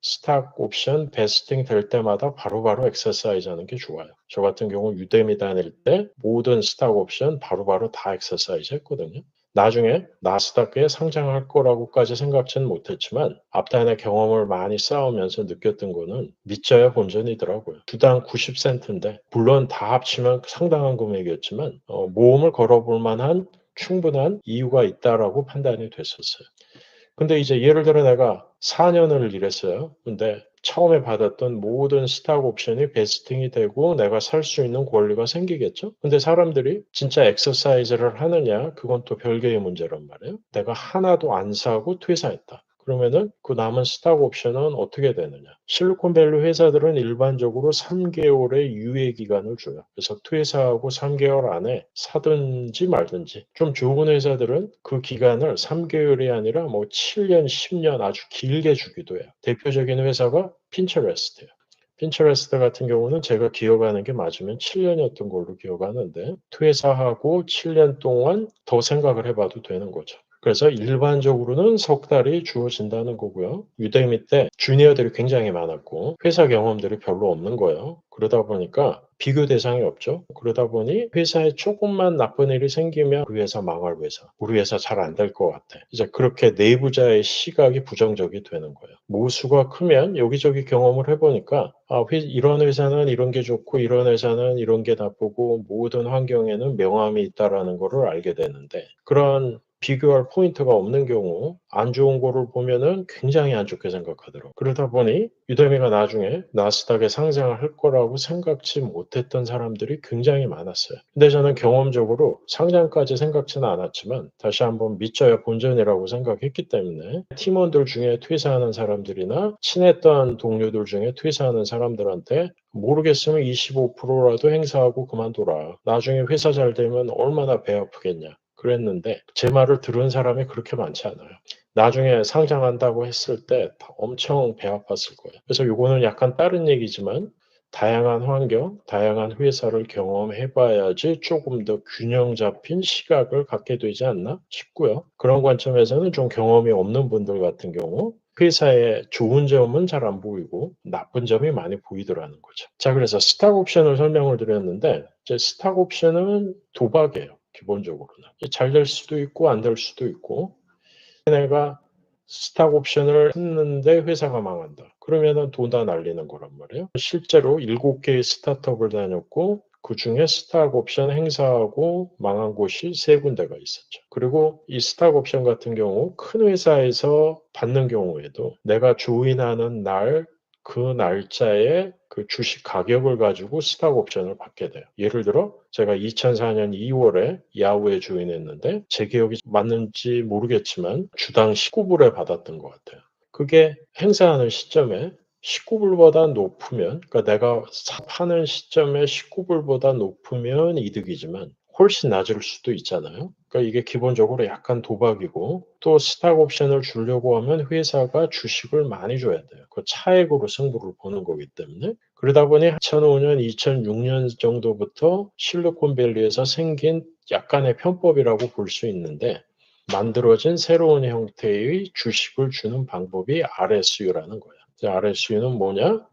스탁 옵션 베스팅 될 때마다 바로바로 엑서사이즈 하는 게 좋아요. 저 같은 경우 유대미 다닐 때 모든 스탁 옵션 바로바로 다 엑서사이즈 했거든요. 나중에 나스닥에 상장할 거라고까지 생각지는 못했지만 앞단에 경험을 많이 쌓으면서 느꼈던 거는 믿져야 본전이더라고요. 주당 90센트인데 물론 다 합치면 상당한 금액이었지만 모험을 걸어볼 만한 충분한 이유가 있다라고 판단이 됐었어요. 근데 이제 예를 들어 내가 4년을 일했어요. 근데 처음에 받았던 모든 스탁 옵션이 베스팅이 되고 내가 살 수 있는 권리가 생기겠죠? 근데 사람들이 진짜 엑서사이즈를 하느냐? 그건 또 별개의 문제란 말이에요. 내가 하나도 안 사고 퇴사했다. 그러면은 그 남은 스탁 옵션은 어떻게 되느냐? 실리콘밸리 회사들은 일반적으로 3개월의 유예 기간을 줘요. 그래서 퇴사하고 3개월 안에 사든지 말든지. 좀 좋은 회사들은 그 기간을 3개월이 아니라 뭐 7년, 10년 아주 길게 주기도 해요. 대표적인 회사가 핀처레스트예요. 핀처레스트 같은 경우는 제가 기억하는 게 맞으면 7년이었던 걸로 기억하는데 퇴사하고 7년 동안 더 생각을 해봐도 되는 거죠. 그래서 일반적으로는 석 달이 주어진다는 거고요. 유대미 때 주니어들이 굉장히 많았고 회사 경험들이 별로 없는 거예요. 그러다 보니까 비교 대상이 없죠. 그러다 보니 회사에 조금만 나쁜 일이 생기면 우리 회사 망할 회사, 우리 회사 잘 안 될 것 같아. 이제 그렇게 내부자의 시각이 부정적이 되는 거예요. 모수가 크면 여기저기 경험을 해보니까 이런 회사는 이런 게 좋고 이런 회사는 이런 게 나쁘고 모든 환경에는 명함이 있다라는 거를 알게 되는데 그런 비교할 포인트가 없는 경우 안 좋은 거를 보면은 굉장히 안 좋게 생각하더라고요. 그러다 보니 유대미가 나중에 나스닥에 상장을 할 거라고 생각지 못했던 사람들이 굉장히 많았어요. 근데 저는 경험적으로 상장까지 생각지는 않았지만 다시 한번 믿져야 본전이라고 생각했기 때문에 팀원들 중에 퇴사하는 사람들이나 친했던 동료들 중에 퇴사하는 사람들한테 모르겠으면 25%라도 행사하고 그만둬라. 나중에 회사 잘 되면 얼마나 배 아프겠냐. 그랬는데 제 말을 들은 사람이 그렇게 많지 않아요. 나중에 상장한다고 했을 때 엄청 배 아팠을 거예요. 그래서 요거는 약간 다른 얘기지만 다양한 환경, 다양한 회사를 경험해 봐야지 조금 더 균형 잡힌 시각을 갖게 되지 않나 싶고요. 그런 관점에서는 좀 경험이 없는 분들 같은 경우 회사의 좋은 점은 잘 안 보이고 나쁜 점이 많이 보이더라는 거죠. 자, 그래서 스탁 옵션을 설명을 드렸는데 이제 스탁 옵션은 도박이에요. 기본적으로는. 잘 될 수도 있고 안 될 수도 있고 내가 스탁 옵션을 했는데 회사가 망한다. 그러면은 돈 다 날리는 거란 말이에요. 실제로 7개의 스타트업을 다녔고 그중에 스탁 옵션 행사하고 망한 곳이 3군데가 있었죠. 그리고 이 스탁 옵션 같은 경우 큰 회사에서 받는 경우에도 내가 조인하는 날 그 날짜에 그 주식 가격을 가지고 스탁 옵션을 받게 돼요. 예를 들어 제가 2004년 2월에 야후에 조인했는데 제 기억이 맞는지 모르겠지만 주당 19불에 받았던 것 같아요. 그게 행사하는 시점에 19불보다 높으면 그러니까 내가 파는 시점에 19불보다 높으면 이득이지만 훨씬 낮을 수도 있잖아요. 그러니까 이게 기본적으로 약간 도박이고 또 스탁 옵션을 주려고 하면 회사가 주식을 많이 줘야 돼요. 그 차액으로 승부를 보는 거기 때문에 그러다 보니 2005년, 2006년 정도부터 실리콘밸리에서 생긴 약간의 편법이라고 볼 수 있는데 만들어진 새로운 형태의 주식을 주는 방법이 RSU라는 거예요. RSU는 뭐냐?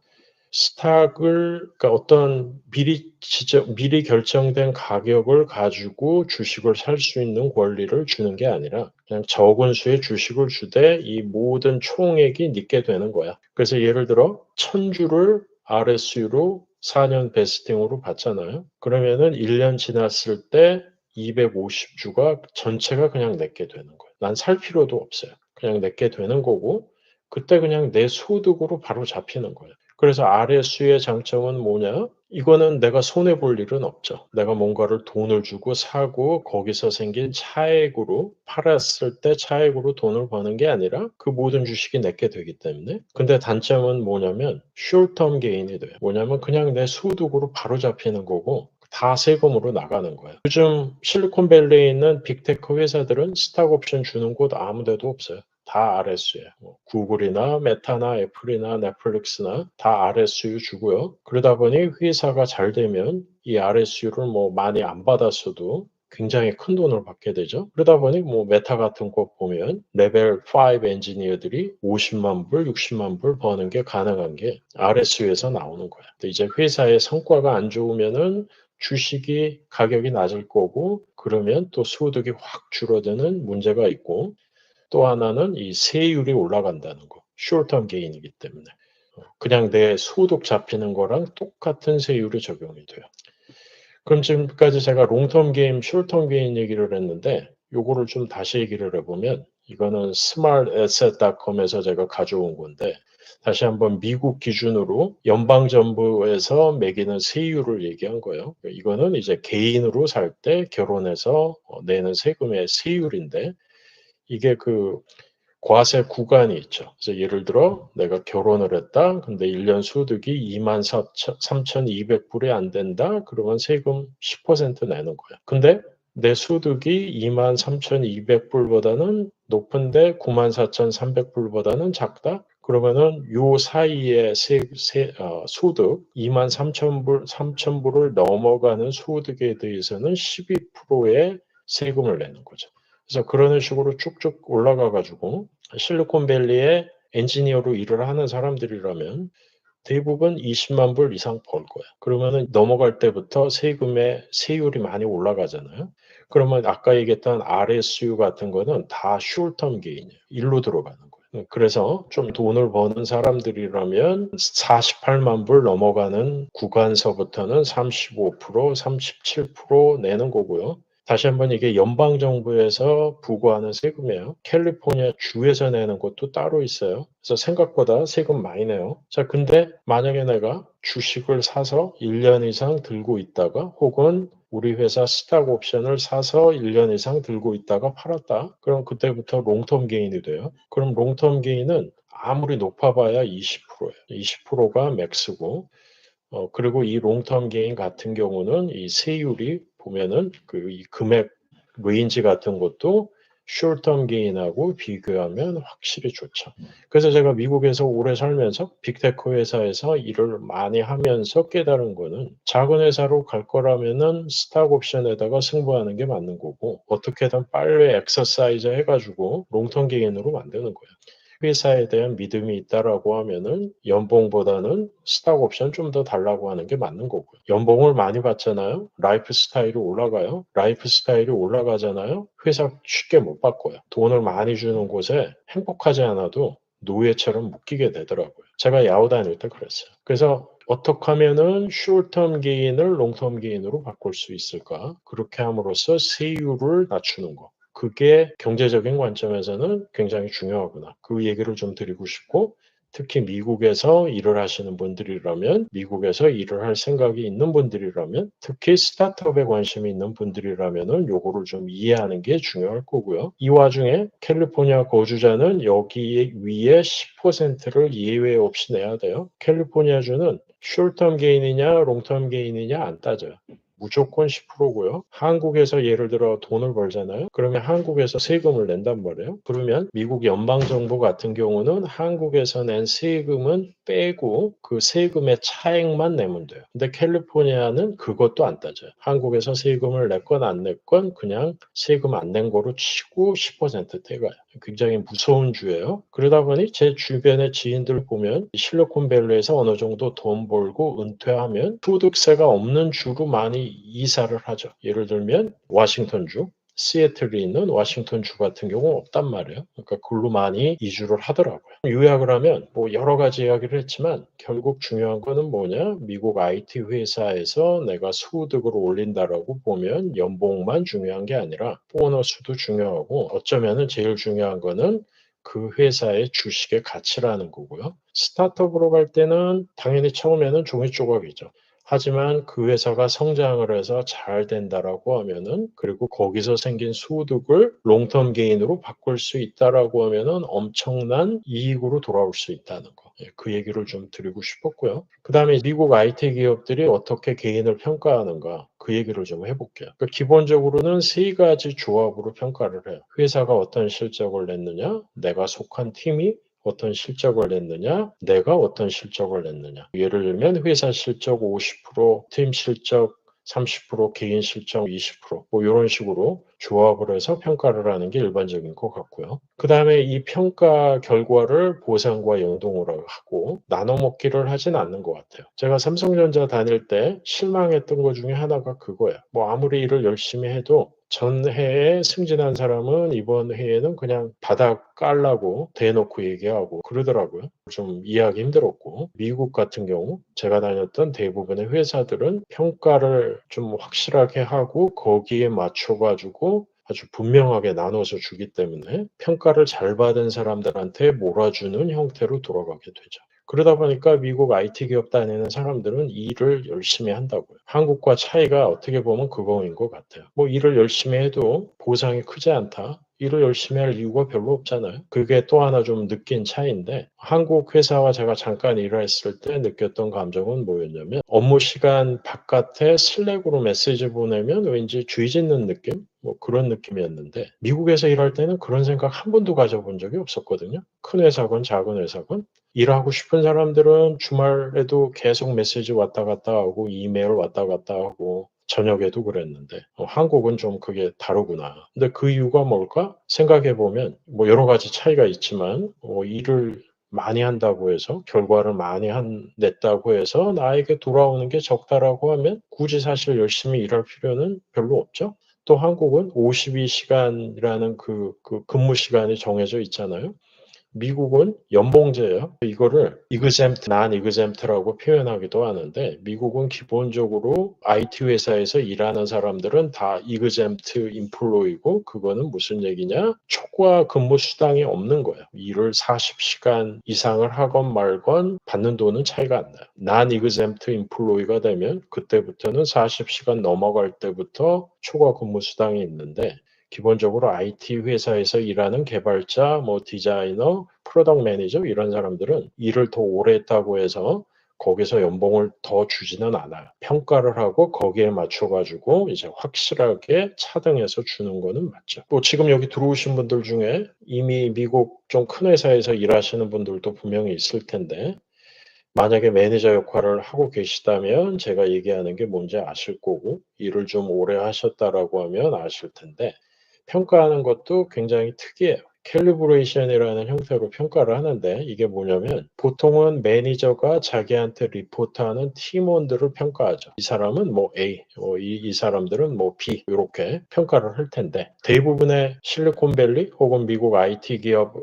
스탁을 그러니까 어떤 미리 결정된 가격을 가지고 주식을 살 수 있는 권리를 주는 게 아니라 그냥 적은 수의 주식을 주되 이 모든 총액이 니게 되는 거야. 그래서 예를 들어 1000주를 RSU로 4년 베스팅으로 받잖아요. 그러면은 1년 지났을 때 250주가 전체가 그냥 내게 되는 거야. 난 살 필요도 없어요. 그냥 내게 되는 거고 그때 그냥 내 소득으로 바로 잡히는 거예요. 그래서 RSU의 장점은 뭐냐? 이거는 내가 손해 볼 일은 없죠. 내가 뭔가를 돈을 주고 사고 거기서 생긴 차액으로 팔았을 때 차액으로 돈을 버는 게 아니라 그 모든 주식이 내게 되기 때문에. 근데 단점은 뭐냐면 숏텀 게인이 돼요. 뭐냐면 그냥 내 소득으로 바로 잡히는 거고 다 세금으로 나가는 거예요. 요즘 실리콘밸리에 있는 빅테크 회사들은 스탁 옵션 주는 곳 아무 데도 없어요. 다 RSU예요. 구글이나 메타나 애플이나 넷플릭스나 다 RSU 주고요. 그러다 보니 회사가 잘 되면 이 RSU를 뭐 많이 안 받았어도 굉장히 큰 돈을 받게 되죠. 그러다 보니 뭐 메타 같은 곳 보면 레벨 5 엔지니어들이 50만 불, 60만 불 버는 게 가능한 게 RSU에서 나오는 거야. 근데 이제 회사의 성과가 안 좋으면은 주식이 가격이 낮을 거고 그러면 또 소득이 확 줄어드는 문제가 있고 또 하나는 이 세율이 올라간다는 거. 숏텀 게인이기 때문에. 그냥 내 소득 잡히는 거랑 똑같은 세율이 적용이 돼요. 그럼 지금까지 제가 롱텀 게임, 숏텀 게인 얘기를 했는데 요거를 좀 다시 얘기를 해보면 이거는 smartasset.com에서 제가 가져온 건데 다시 한번 미국 기준으로 연방정부에서 매기는 세율을 얘기한 거예요. 이거는 이제 개인으로 살 때 결혼해서 내는 세금의 세율인데 이게 그 과세 구간이 있죠. 그래서 예를 들어 내가 결혼을 했다. 근데 1년 소득이 23,200불이 안 된다. 그러면 세금 10% 내는 거야. 근데 내 소득이 23,200불보다는 높은데 94,300불보다는 작다. 그러면은 요 사이에 소득 23,000불, 3,000불을 넘어가는 소득에 대해서는 12%의 세금을 내는 거죠. 그래서 그런 식으로 쭉쭉 올라가 가지고 실리콘밸리에 엔지니어로 일을 하는 사람들이라면 대부분 20만 불 이상 벌 거야. 그러면은 넘어갈 때부터 세금의 세율이 많이 올라가잖아요. 그러면 아까 얘기했던 RSU 같은 거는 다 숏텀 게인이에요. 일로 들어가는 거예요. 그래서 좀 돈을 버는 사람들이라면 48만 불 넘어가는 구간서부터는 35%, 37% 내는 거고요. 다시 한번 이게 연방정부에서 부과하는 세금이에요. 캘리포니아 주에서 내는 것도 따로 있어요. 그래서 생각보다 세금 많이 내요. 자, 근데 만약에 내가 주식을 사서 1년 이상 들고 있다가 혹은 우리 회사 스탁 옵션을 사서 1년 이상 들고 있다가 팔았다. 그럼 그때부터 롱텀 게인이 돼요. 그럼 롱텀 게인은 아무리 높아봐야 20%예요. 20%가 맥스고 그리고 이 롱텀 게인 같은 경우는 이 세율이 보면은 그 이 금액 레인지 같은 것도 숏텀 게인하고 비교하면 확실히 좋죠. 그래서 제가 미국에서 오래 살면서 빅테크 회사에서 일을 많이 하면서 깨달은 거는 작은 회사로 갈 거라면은 스탁 옵션에다가 승부하는 게 맞는 거고 어떻게든 빨리 엑서사이즈 해가지고 롱텀 게인으로 만드는 거예요. 회사에 대한 믿음이 있다라고 하면은 연봉보다는 스탁 옵션 좀 더 달라고 하는 게 맞는 거고요. 연봉을 많이 받잖아요. 라이프 스타일이 올라가요. 라이프 스타일이 올라가잖아요. 회사 쉽게 못 바꿔요. 돈을 많이 주는 곳에 행복하지 않아도 노예처럼 묶이게 되더라고요. 제가 야후 다닐 때 그랬어요. 그래서 어떻게 하면은 숏텀 게인을 롱텀 게인으로 바꿀 수 있을까? 그렇게 함으로써 세율을 낮추는 거. 그게 경제적인 관점에서는 굉장히 중요하구나. 그 얘기를 좀 드리고 싶고, 특히 미국에서 일을 하시는 분들이라면, 미국에서 일을 할 생각이 있는 분들이라면, 특히 스타트업에 관심이 있는 분들이라면은 요거를 좀 이해하는 게 중요할 거고요. 이 와중에 캘리포니아 거주자는 여기 위에 10%를 예외 없이 내야 돼요. 캘리포니아주는 숏텀 게인이냐, 롱텀 게인이냐 안 따져요. 무조건 10%고요. 한국에서 예를 들어 돈을 벌잖아요. 그러면 한국에서 세금을 낸단 말이에요. 그러면 미국 연방정부 같은 경우는 한국에서 낸 세금은 빼고 그 세금의 차액만 내면 돼요. 근데 캘리포니아는 그것도 안 따져요. 한국에서 세금을 냈건 안 냈건 그냥 세금 안 낸 거로 치고 10% 떼가요. 굉장히 무서운 주예요. 그러다 보니 제 주변의 지인들 보면 실리콘밸리에서 어느 정도 돈 벌고 은퇴하면 소득세가 없는 주로 많이 이사를 하죠. 예를 들면 워싱턴주, 시애틀에 있는 워싱턴주 같은 경우는 없단 말이에요. 그러니까 글로 많이 이주를 하더라고요. 요약을 하면 뭐 여러 가지 이야기를 했지만 결국 중요한 거는 뭐냐? 미국 IT 회사에서 내가 소득을 올린다라고 보면 연봉만 중요한 게 아니라 보너스도 중요하고 어쩌면은 제일 중요한 거는 그 회사의 주식의 가치라는 거고요. 스타트업으로 갈 때는 당연히 처음에는 종이 조각이죠. 하지만 그 회사가 성장을 해서 잘 된다라고 하면은 그리고 거기서 생긴 소득을 롱텀 게인으로 바꿀 수 있다라고 하면은 엄청난 이익으로 돌아올 수 있다는 거. 예, 그 얘기를 좀 드리고 싶었고요. 그다음에 미국 IT 기업들이 어떻게 개인을 평가하는가 그 얘기를 좀 해볼게요. 그러니까 기본적으로는 세 가지 조합으로 평가를 해요. 회사가 어떤 실적을 냈느냐, 내가 속한 팀이 어떤 실적을 냈느냐, 내가 어떤 실적을 냈느냐. 예를 들면 회사 실적 50%, 팀 실적 30%, 개인 실적 20%뭐 이런 식으로 조합을 해서 평가를 하는 게 일반적인 것 같고요. 그 다음에 이 평가 결과를 보상과 연동을 하고 나눠 먹기를 하진 않는 것 같아요. 제가 삼성전자 다닐 때 실망했던 것 중에 하나가 그거예요. 뭐 아무리 일을 열심히 해도 전 해에 승진한 사람은 이번 해에는 그냥 바닥 깔라고 대놓고 얘기하고 그러더라고요. 좀 이해하기 힘들었고 미국 같은 경우 제가 다녔던 대부분의 회사들은 평가를 좀 확실하게 하고 거기에 맞춰가지고 아주 분명하게 나눠서 주기 때문에 평가를 잘 받은 사람들한테 몰아주는 형태로 돌아가게 되죠. 그러다 보니까 미국 IT 기업 다니는 사람들은 일을 열심히 한다고요. 한국과 차이가 어떻게 보면 그거인 것 같아요. 뭐 일을 열심히 해도 보상이 크지 않다. 일을 열심히 할 이유가 별로 없잖아요. 그게 또 하나 좀 느낀 차이인데 한국 회사와 제가 잠깐 일을 했을 때 느꼈던 감정은 뭐였냐면 업무 시간 바깥에 슬랙으로 메시지 보내면 왠지 죄 짓는 느낌? 뭐 그런 느낌이었는데 미국에서 일할 때는 그런 생각 한 번도 가져본 적이 없었거든요. 큰 회사건 작은 회사건 일하고 싶은 사람들은 주말에도 계속 메시지 왔다 갔다 하고 이메일 왔다 갔다 하고 저녁에도 그랬는데 한국은 좀 그게 다르구나. 근데 그 이유가 뭘까? 생각해 보면 뭐 여러 가지 차이가 있지만 일을 많이 한다고 해서 결과를 많이 냈다고 해서 나에게 돌아오는 게 적다라고 하면 굳이 사실 열심히 일할 필요는 별로 없죠. 또 한국은 52시간이라는 그 근무 시간이 정해져 있잖아요. 미국은 연봉제예요. 이거를 exempt, non-exempt라고 표현하기도 하는데 미국은 기본적으로 IT 회사에서 일하는 사람들은 다 exempt employee고 그거는 무슨 얘기냐? 초과 근무 수당이 없는 거예요. 일을 40시간 이상을 하건 말건 받는 돈은 차이가 안 나요. non-exempt employee가 되면 그때부터는 40시간 넘어갈 때부터 초과 근무 수당이 있는데 기본적으로 IT 회사에서 일하는 개발자, 뭐 디자이너, 프로덕트 매니저 이런 사람들은 일을 더 오래 했다고 해서 거기서 연봉을 더 주지는 않아요. 평가를 하고 거기에 맞춰가지고 이제 확실하게 차등해서 주는 거는 맞죠. 또 지금 여기 들어오신 분들 중에 이미 미국 좀 큰 회사에서 일하시는 분들도 분명히 있을 텐데 만약에 매니저 역할을 하고 계시다면 제가 얘기하는 게 뭔지 아실 거고 일을 좀 오래 하셨다라고 하면 아실 텐데 평가하는 것도 굉장히 특이해요. 캘리브레이션이라는 형태로 평가를 하는데 이게 뭐냐면 보통은 매니저가 자기한테 리포트하는 팀원들을 평가하죠. 이 사람은 뭐 A, 이 사람들은 뭐 B 이렇게 평가를 할 텐데 대부분의 실리콘밸리 혹은 미국 IT 기업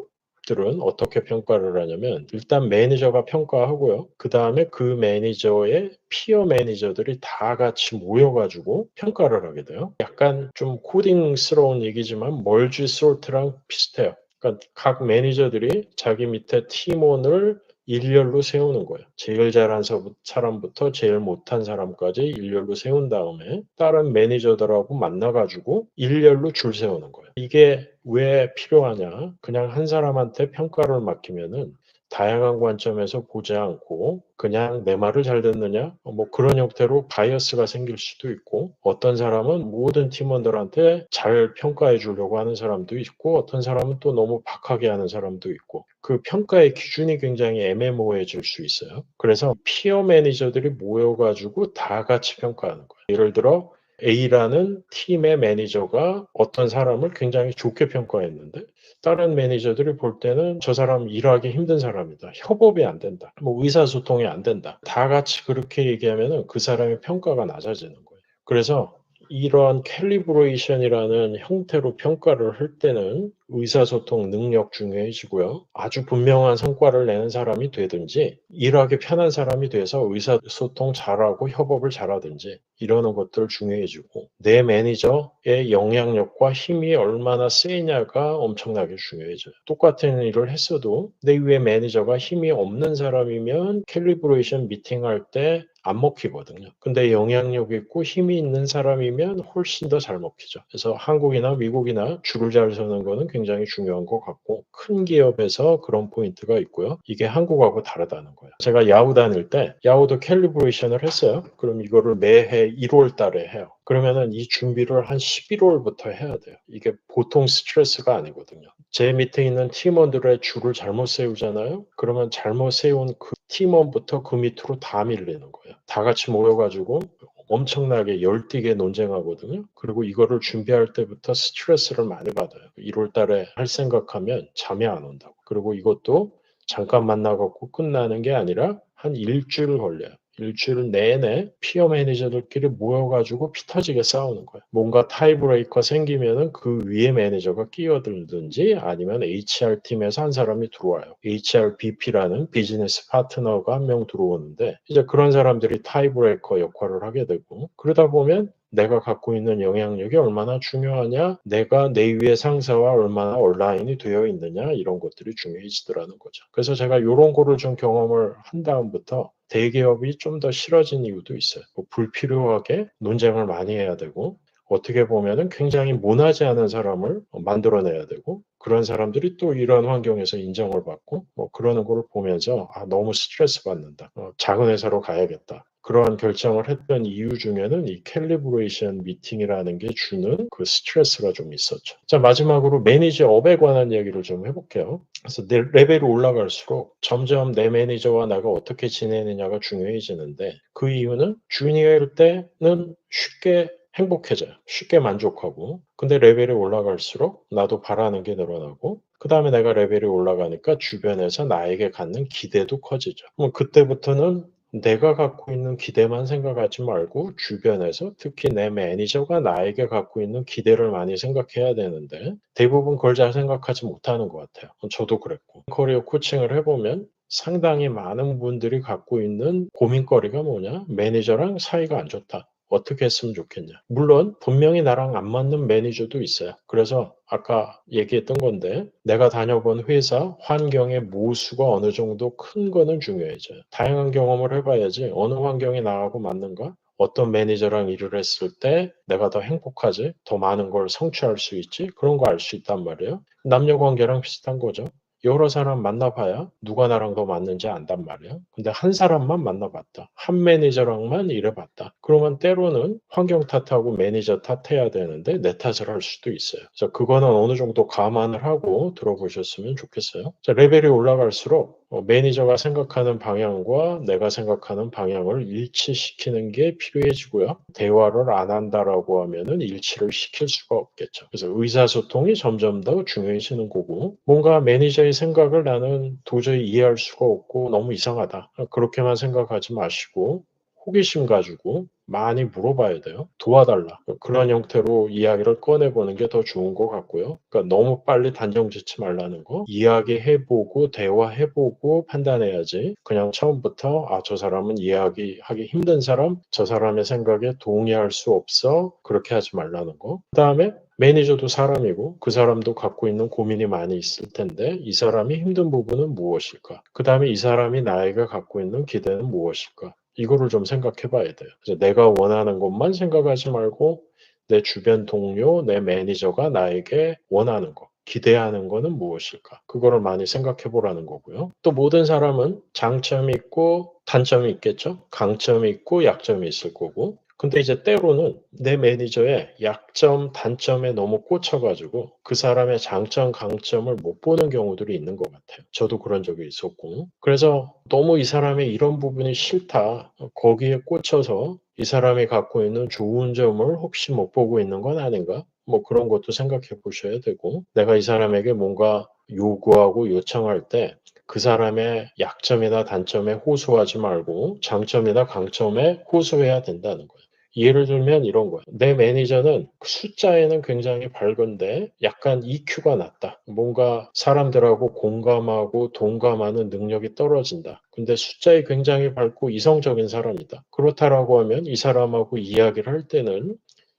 들은 어떻게 평가를 하냐면 일단 매니저가 평가하고요. 그 다음에 그 매니저의 피어 매니저들이 다 같이 모여가지고 평가를 하게 돼요. 약간 좀 코딩스러운 얘기지만 멀지 솔트랑 비슷해요. 그러니까 각 매니저들이 자기 밑에 팀원을 일렬로 세우는 거예요. 제일 잘한 사람부터 제일 못한 사람까지 일렬로 세운 다음에 다른 매니저들하고 만나가지고 일렬로 줄 세우는 거예요. 이게 왜 필요하냐? 그냥 한 사람한테 평가를 맡기면은 다양한 관점에서 보지 않고 그냥 내 말을 잘 듣느냐? 뭐 그런 형태로 바이어스가 생길 수도 있고 어떤 사람은 모든 팀원들한테 잘 평가해 주려고 하는 사람도 있고 어떤 사람은 또 너무 박하게 하는 사람도 있고 그 평가의 기준이 굉장히 애매모호해질 수 있어요. 그래서 피어 매니저들이 모여가지고 다 같이 평가하는 거예요. 예를 들어 A라는 팀의 매니저가 어떤 사람을 굉장히 좋게 평가했는데 다른 매니저들이 볼 때는 저 사람 일하기 힘든 사람이다. 협업이 안 된다. 뭐 의사소통이 안 된다. 다 같이 그렇게 얘기하면은 그 사람의 평가가 낮아지는 거예요. 그래서 이러한 캘리브레이션이라는 형태로 평가를 할 때는 의사소통 능력 중요해지고요. 아주 분명한 성과를 내는 사람이 되든지 일하기 편한 사람이 돼서 의사소통 잘하고 협업을 잘하든지 이러는 것들 중요해지고 내 매니저의 영향력과 힘이 얼마나 세냐가 엄청나게 중요해져요. 똑같은 일을 했어도 내 위에 매니저가 힘이 없는 사람이면 캘리브레이션 미팅할 때 안 먹히거든요. 근데 영향력 있고 힘이 있는 사람이면 훨씬 더 잘 먹히죠. 그래서 한국이나 미국이나 줄을 잘 서는 거는 굉장히 중요한 것 같고 큰 기업에서 그런 포인트가 있고요. 이게 한국하고 다르다는 거예요. 제가 야후 다닐 때 야후도 캘리브레이션을 했어요. 그럼 이거를 매해 1월 달에 해요. 그러면은 이 준비를 한 11월부터 해야 돼요. 이게 보통 스트레스가 아니거든요. 제 밑에 있는 팀원들의 줄을 잘못 세우잖아요. 그러면 잘못 세운 그 팀원부터 그 밑으로 다 밀리는 거예요. 다 같이 모여가지고 엄청나게 열띠게 논쟁하거든요. 그리고 이거를 준비할 때부터 스트레스를 많이 받아요. 1월 달에 할 생각하면 잠이 안 온다고. 그리고 이것도 잠깐 만나갖고 끝나는 게 아니라 한 일주일 걸려요. 일주일 내내 피어 매니저들끼리 모여가지고 피 터지게 싸우는 거예요. 뭔가 타이브레이커 생기면은 그 위에 매니저가 끼어들든지 아니면 HR팀에서 한 사람이 들어와요. HRBP라는 비즈니스 파트너가 한 명 들어오는데 이제 그런 사람들이 타이브레이커 역할을 하게 되고 그러다 보면 내가 갖고 있는 영향력이 얼마나 중요하냐, 내가 내 위의 상사와 얼마나 온라인이 되어 있느냐 이런 것들이 중요해지더라는 거죠. 그래서 제가 이런 거를 좀 경험을 한 다음부터 대기업이 좀 더 싫어진 이유도 있어요. 뭐 불필요하게 논쟁을 많이 해야 되고 어떻게 보면은 굉장히 모나지 않은 사람을 만들어내야 되고 그런 사람들이 또 이런 환경에서 인정을 받고 뭐 그러는 걸 보면서 아, 너무 스트레스 받는다. 작은 회사로 가야겠다. 그러한 결정을 했던 이유 중에는 이 캘리브레이션 미팅이라는 게 주는 그 스트레스가 좀 있었죠. 자, 마지막으로 매니저업에 관한 얘기를 좀 해볼게요. 그래서 내 레벨이 올라갈수록 점점 내 매니저와 내가 어떻게 지내느냐가 중요해지는데 그 이유는 주니어일 때는 쉽게 행복해져요. 쉽게 만족하고. 근데 레벨이 올라갈수록 나도 바라는 게 늘어나고 그 다음에 내가 레벨이 올라가니까 주변에서 나에게 갖는 기대도 커지죠. 그럼 그때부터는 내가 갖고 있는 기대만 생각하지 말고 주변에서 특히 내 매니저가 나에게 갖고 있는 기대를 많이 생각해야 되는데 대부분 그걸 잘 생각하지 못하는 것 같아요. 저도 그랬고. 커리어 코칭을 해보면 상당히 많은 분들이 갖고 있는 고민거리가 뭐냐? 매니저랑 사이가 안 좋다. 어떻게 했으면 좋겠냐. 물론 분명히 나랑 안 맞는 매니저도 있어요. 그래서 아까 얘기했던 건데 내가 다녀본 회사 환경의 모수가 어느 정도 큰 거는 중요해져요. 다양한 경험을 해봐야지 어느 환경이 나하고 맞는가? 어떤 매니저랑 일을 했을 때 내가 더 행복하지? 더 많은 걸 성취할 수 있지? 그런 거 알 수 있단 말이에요. 남녀 관계랑 비슷한 거죠. 여러 사람 만나봐야 누가 나랑 더 맞는지 안단 말이야. 근데 한 사람만 만나봤다. 한 매니저랑만 일해봤다. 그러면 때로는 환경 탓하고 매니저 탓해야 되는데 내 탓을 할 수도 있어요. 그래서 그거는 어느 정도 감안을 하고 들어보셨으면 좋겠어요. 자, 레벨이 올라갈수록 매니저가 생각하는 방향과 내가 생각하는 방향을 일치시키는 게 필요해지고요. 대화를 안 한다라고 하면은 일치를 시킬 수가 없겠죠. 그래서 의사소통이 점점 더 중요해지는 거고, 뭔가 매니저의 생각을 나는 도저히 이해할 수가 없고 너무 이상하다. 그렇게만 생각하지 마시고, 호기심 가지고 많이 물어봐야 돼요. 도와달라. 그런 형태로 이야기를 꺼내보는 게 더 좋은 것 같고요. 그러니까 너무 빨리 단정 짓지 말라는 거. 이야기해보고 대화해보고 판단해야지. 그냥 처음부터 저 사람은 이야기하기 힘든 사람, 저 사람의 생각에 동의할 수 없어. 그렇게 하지 말라는 거. 그 다음에 매니저도 사람이고 그 사람도 갖고 있는 고민이 많이 있을 텐데 이 사람이 힘든 부분은 무엇일까? 그 다음에 이 사람이 나에게 갖고 있는 기대는 무엇일까? 이거를 좀 생각해 봐야 돼요. 그래서 내가 원하는 것만 생각하지 말고 내 주변 동료, 내 매니저가 나에게 원하는 것, 기대하는 것은 무엇일까? 그거를 많이 생각해 보라는 거고요. 또 모든 사람은 장점이 있고 단점이 있겠죠? 강점이 있고 약점이 있을 거고. 근데 이제 때로는 내 매니저의 약점, 단점에 너무 꽂혀가지고 그 사람의 장점, 강점을 못 보는 경우들이 있는 것 같아요. 저도 그런 적이 있었고. 그래서 너무 이 사람의 이런 부분이 싫다. 거기에 꽂혀서 이 사람이 갖고 있는 좋은 점을 혹시 못 보고 있는 건 아닌가? 뭐 그런 것도 생각해 보셔야 되고, 내가 이 사람에게 뭔가 요구하고 요청할 때 그 사람의 약점이나 단점에 호소하지 말고 장점이나 강점에 호소해야 된다는 거예요. 예를 들면 이런 거예요. 내 매니저는 숫자에는 굉장히 밝은데 약간 EQ가 낮다. 뭔가 사람들하고 공감하고 동감하는 능력이 떨어진다. 근데 숫자에 굉장히 밝고 이성적인 사람이다. 그렇다라고 하면 이 사람하고 이야기를 할 때는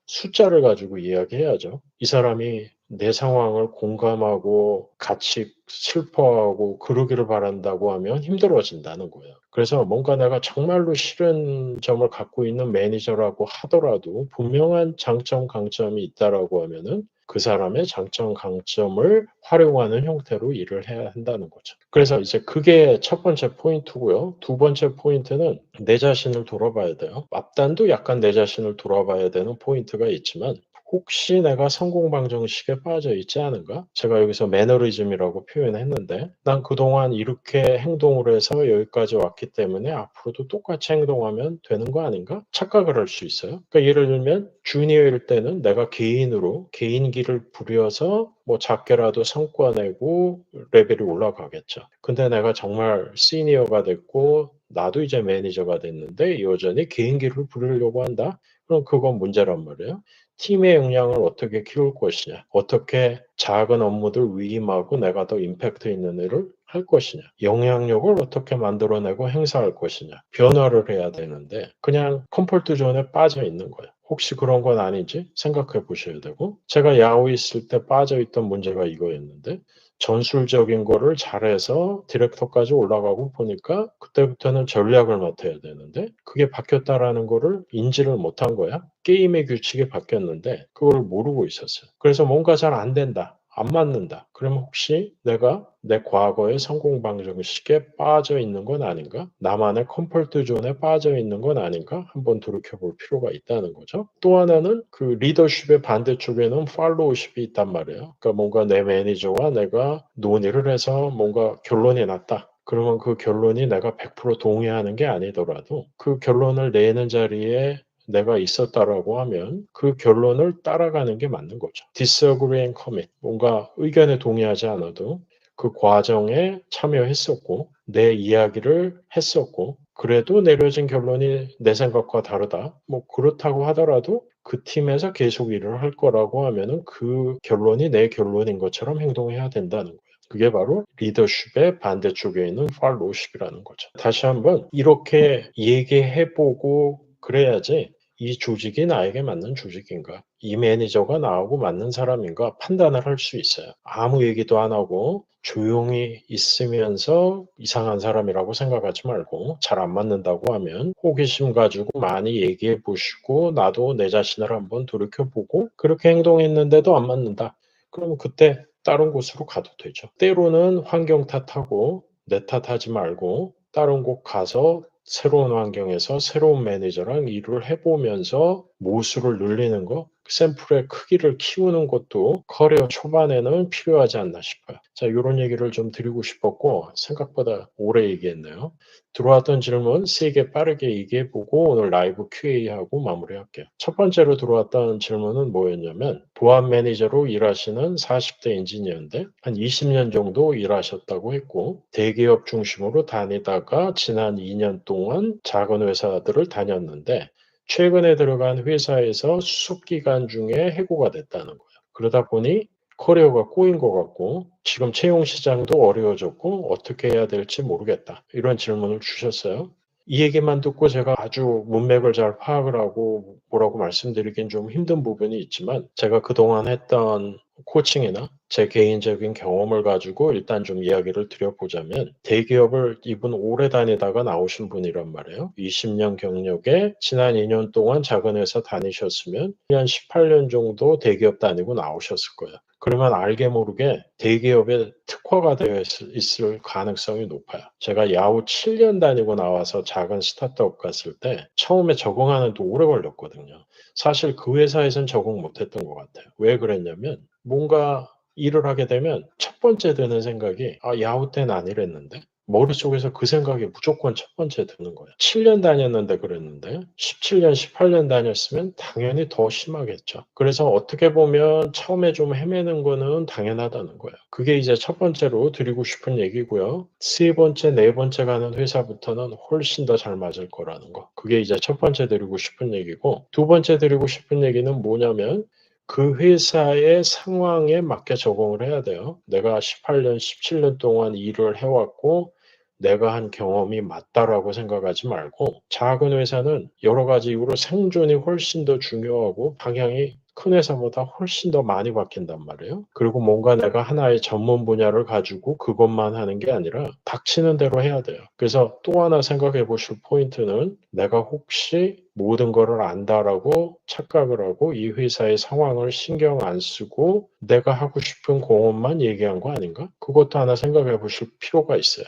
숫자를 가지고 이야기해야죠. 이 사람이 내 상황을 공감하고 같이 슬퍼하고 그러기를 바란다고 하면 힘들어진다는 거예요. 그래서 뭔가 내가 정말로 싫은 점을 갖고 있는 매니저라고 하더라도 분명한 장점, 강점이 있다라고 하면은 그 사람의 장점, 강점을 활용하는 형태로 일을 해야 한다는 거죠. 그래서 이제 그게 첫 번째 포인트고요. 두 번째 포인트는 내 자신을 돌아봐야 돼요. 앞단도 약간 내 자신을 돌아봐야 되는 포인트가 있지만 혹시 내가 성공방정식에 빠져 있지 않은가? 제가 여기서 매너리즘이라고 표현했는데 난 그동안 이렇게 행동을 해서 여기까지 왔기 때문에 앞으로도 똑같이 행동하면 되는 거 아닌가? 착각을 할 수 있어요. 그러니까 예를 들면 주니어일 때는 내가 개인으로 개인기를 부려서 뭐 작게라도 성과 내고 레벨이 올라가겠죠. 근데 내가 정말 시니어가 됐고 나도 이제 매니저가 됐는데 여전히 개인기를 부리려고 한다? 그럼 그건 문제란 말이에요. 팀의 역량을 어떻게 키울 것이냐, 어떻게 작은 업무들 위임하고 내가 더 임팩트 있는 일을 할 것이냐, 영향력을 어떻게 만들어내고 행사할 것이냐, 변화를 해야 되는데 그냥 컴포트 존에 빠져 있는 거예요. 혹시 그런 건 아닌지 생각해 보셔야 되고, 제가 야후에 있을 때 빠져 있던 문제가 이거였는데 전술적인 거를 잘해서 디렉터까지 올라가고 보니까 그때부터는 전략을 맡아야 되는데 그게 바뀌었다라는 거를 인지를 못한 거야. 게임의 규칙이 바뀌었는데 그걸 모르고 있었어요. 그래서 뭔가 잘 안 된다. 안 맞는다. 그러면 혹시 내가 내 과거의 성공 방정식에 빠져 있는 건 아닌가? 나만의 컴포트 존에 빠져 있는 건 아닌가? 한번 돌이켜 볼 필요가 있다는 거죠. 또 하나는 그 리더십의 반대쪽에는 팔로우십이 있단 말이에요. 그러니까 뭔가 내 매니저와 내가 논의를 해서 뭔가 결론이 났다. 그러면 그 결론이 내가 100% 동의하는 게 아니더라도 그 결론을 내는 자리에 내가 있었다라고 하면 그 결론을 따라가는 게 맞는 거죠. disagree and commit. 뭔가 의견에 동의하지 않아도 그 과정에 참여했었고 내 이야기를 했었고 그래도 내려진 결론이 내 생각과 다르다. 뭐 그렇다고 하더라도 그 팀에서 계속 일을 할 거라고 하면은 그 결론이 내 결론인 것처럼 행동해야 된다는 거예요. 그게 바로 리더십의 반대쪽에 있는 팔로우십이라는 거죠. 다시 한번 이렇게 얘기해보고 그래야지 이 조직이 나에게 맞는 조직인가? 이 매니저가 나하고 맞는 사람인가? 판단을 할 수 있어요. 아무 얘기도 안 하고 조용히 있으면서 이상한 사람이라고 생각하지 말고 잘 안 맞는다고 하면 호기심 가지고 많이 얘기해 보시고 나도 내 자신을 한번 돌이켜보고 그렇게 행동했는데도 안 맞는다. 그러면 그때 다른 곳으로 가도 되죠. 때로는 환경 탓하고 내 탓하지 말고 다른 곳 가서 새로운 환경에서 새로운 매니저랑 일을 해보면서 모수를 늘리는 거, 샘플의 크기를 키우는 것도 커리어 초반에는 필요하지 않나 싶어요. 자, 이런 얘기를 좀 드리고 싶었고 생각보다 오래 얘기했네요. 들어왔던 질문 3개 빠르게 얘기해보고 오늘 라이브 QA하고 마무리할게요. 첫 번째로 들어왔던 질문은 뭐였냐면 보안 매니저로 일하시는 40대 엔지니어인데 한 20년 정도 일하셨다고 했고 대기업 중심으로 다니다가 지난 2년 동안 작은 회사들을 다녔는데 최근에 들어간 회사에서 수습기간 중에 해고가 됐다는 거예요. 그러다 보니 커리어가 꼬인 것 같고 지금 채용 시장도 어려워졌고 어떻게 해야 될지 모르겠다. 이런 질문을 주셨어요. 이 얘기만 듣고 제가 아주 문맥을 잘 파악을 하고 뭐라고 말씀드리긴 좀 힘든 부분이 있지만 제가 그동안 했던 코칭이나 제 개인적인 경험을 가지고 일단 좀 이야기를 드려보자면 대기업을 이분 오래 다니다가 나오신 분이란 말이에요. 20년 경력에 지난 2년 동안 작은 회사 다니셨으면 한 18년 정도 대기업 다니고 나오셨을 거예요. 그러면 알게 모르게 대기업에 특화가 되어 있을 가능성이 높아요. 제가 야후 7년 다니고 나와서 작은 스타트업 갔을 때 처음에 적응하는 데 오래 걸렸거든요. 사실 그 회사에선 적응 못했던 것 같아요. 왜 그랬냐면 뭔가 일을 하게 되면 첫 번째 드는 생각이 야후 때는 안 이랬는데 머릿속에서 그 생각이 무조건 첫 번째 드는 거예요. 7년 다녔는데 그랬는데 17년, 18년 다녔으면 당연히 더 심하겠죠. 그래서 어떻게 보면 처음에 좀 헤매는 거는 당연하다는 거예요. 그게 이제 첫 번째로 드리고 싶은 얘기고요. 세 번째, 네 번째 가는 회사부터는 훨씬 더 잘 맞을 거라는 거. 그게 이제 첫 번째 드리고 싶은 얘기고 두 번째 드리고 싶은 얘기는 뭐냐면 그 회사의 상황에 맞게 적응을 해야 돼요. 내가 18년, 17년 동안 일을 해왔고 내가 한 경험이 맞다라고 생각하지 말고 작은 회사는 여러 가지 이유로 생존이 훨씬 더 중요하고 방향이 큰 회사보다 훨씬 더 많이 바뀐단 말이에요. 그리고 뭔가 내가 하나의 전문 분야를 가지고 그것만 하는 게 아니라 닥치는 대로 해야 돼요. 그래서 또 하나 생각해 보실 포인트는 내가 혹시 모든 거를 안다라고 착각을 하고 이 회사의 상황을 신경 안 쓰고 내가 하고 싶은 공업만 얘기한 거 아닌가? 그것도 하나 생각해 보실 필요가 있어요.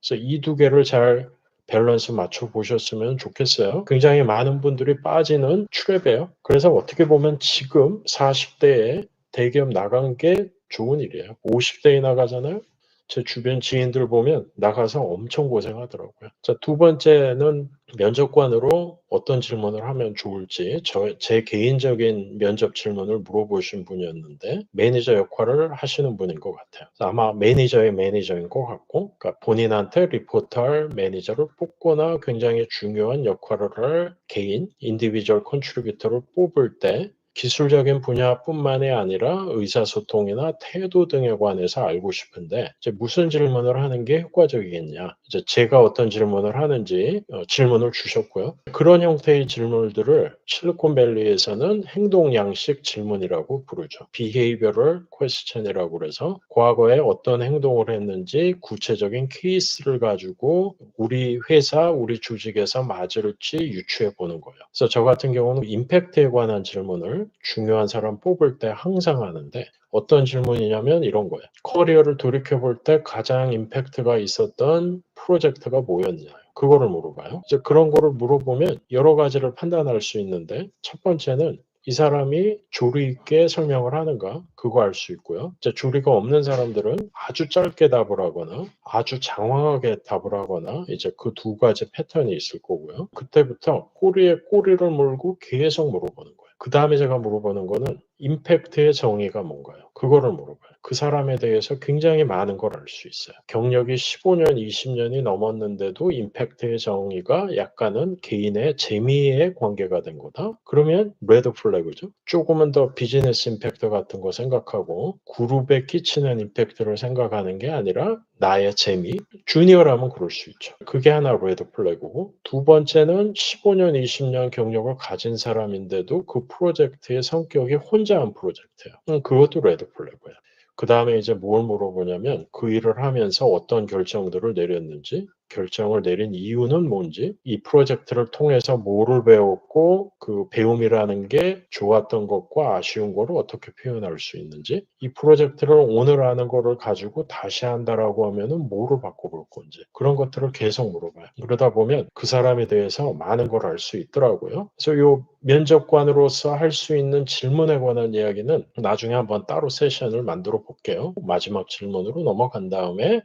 그래서 이 두 개를 잘 밸런스 맞춰 보셨으면 좋겠어요. 굉장히 많은 분들이 빠지는 트랩이에요. 그래서 어떻게 보면 지금 40대에 대기업 나간 게 좋은 일이에요. 50대에 나가잖아요. 제 주변 지인들 보면 나가서 엄청 고생하더라고요. 자, 두 번째는 면접관으로 어떤 질문을 하면 좋을지 제 개인적인 면접 질문을 물어보신 분이었는데 매니저 역할을 하시는 분인 것 같아요. 아마 매니저의 매니저인 것 같고 그러니까 본인한테 리포트할 매니저를 뽑거나 굉장히 중요한 역할을 할 개인, 인디비주얼 컨트리뷰터를 뽑을 때 기술적인 분야뿐만이 아니라 의사소통이나 태도 등에 관해서 알고 싶은데 이제 무슨 질문을 하는 게 효과적이겠냐. 이제 제가 어떤 질문을 하는지 질문을 주셨고요. 그런 형태의 질문들을 실리콘밸리에서는 행동 양식 질문이라고 부르죠. behavioral question이라고 그래서 과거에 어떤 행동을 했는지 구체적인 케이스를 가지고 우리 회사, 우리 조직에서 맞을지 유추해 보는 거예요. 그래서 저 같은 경우는 임팩트에 관한 질문을 중요한 사람 뽑을 때 항상 하는데 어떤 질문이냐면 이런 거예요. 커리어를 돌이켜볼 때 가장 임팩트가 있었던 프로젝트가 뭐였냐. 그거를 물어봐요. 이제 그런 거를 물어보면 여러 가지를 판단할 수 있는데 첫 번째는 이 사람이 조리 있게 설명을 하는가 그거 알 수 있고요. 이제 조리가 없는 사람들은 아주 짧게 답을 하거나 아주 장황하게 답을 하거나 이제 그 두 가지 패턴이 있을 거고요. 그때부터 꼬리에 꼬리를 물고 계속 물어보는 거예요. 그 다음에 제가 물어보는 거는 임팩트의 정의가 뭔가요? 그거를 물어봐요. 그 사람에 대해서 굉장히 많은 걸 알 수 있어요. 경력이 15년, 20년이 넘었는데도 임팩트의 정의가 약간은 개인의 재미에 관계가 된 거다? 그러면 레드 플래그죠. 조금은 더 비즈니스 임팩트 같은 거 생각하고 그룹에 끼치는 임팩트를 생각하는 게 아니라 나의 재미? 주니어라면 그럴 수 있죠. 그게 하나 레드 플래그고 두 번째는 15년, 20년 경력을 가진 사람인데도 그 프로젝트의 성격이 혼자 한 프로젝트예요. 그것도 레드 플래그예요. 그 다음에 이제 뭘 물어보냐면 그 일을 하면서 어떤 결정들을 내렸는지, 결정을 내린 이유는 뭔지, 이 프로젝트를 통해서 뭐를 배웠고 그 배움이라는 게 좋았던 것과 아쉬운 거를 어떻게 표현할 수 있는지, 이 프로젝트를 오늘 하는 거를 가지고 다시 한다라고 하면은 뭐를 바꿔볼 건지 그런 것들을 계속 물어봐요. 그러다 보면 그 사람에 대해서 많은 걸 알 수 있더라고요. 그래서 요 면접관으로서 할 수 있는 질문에 관한 이야기는 나중에 한번 따로 세션을 만들어 볼게요. 마지막 질문으로 넘어간 다음에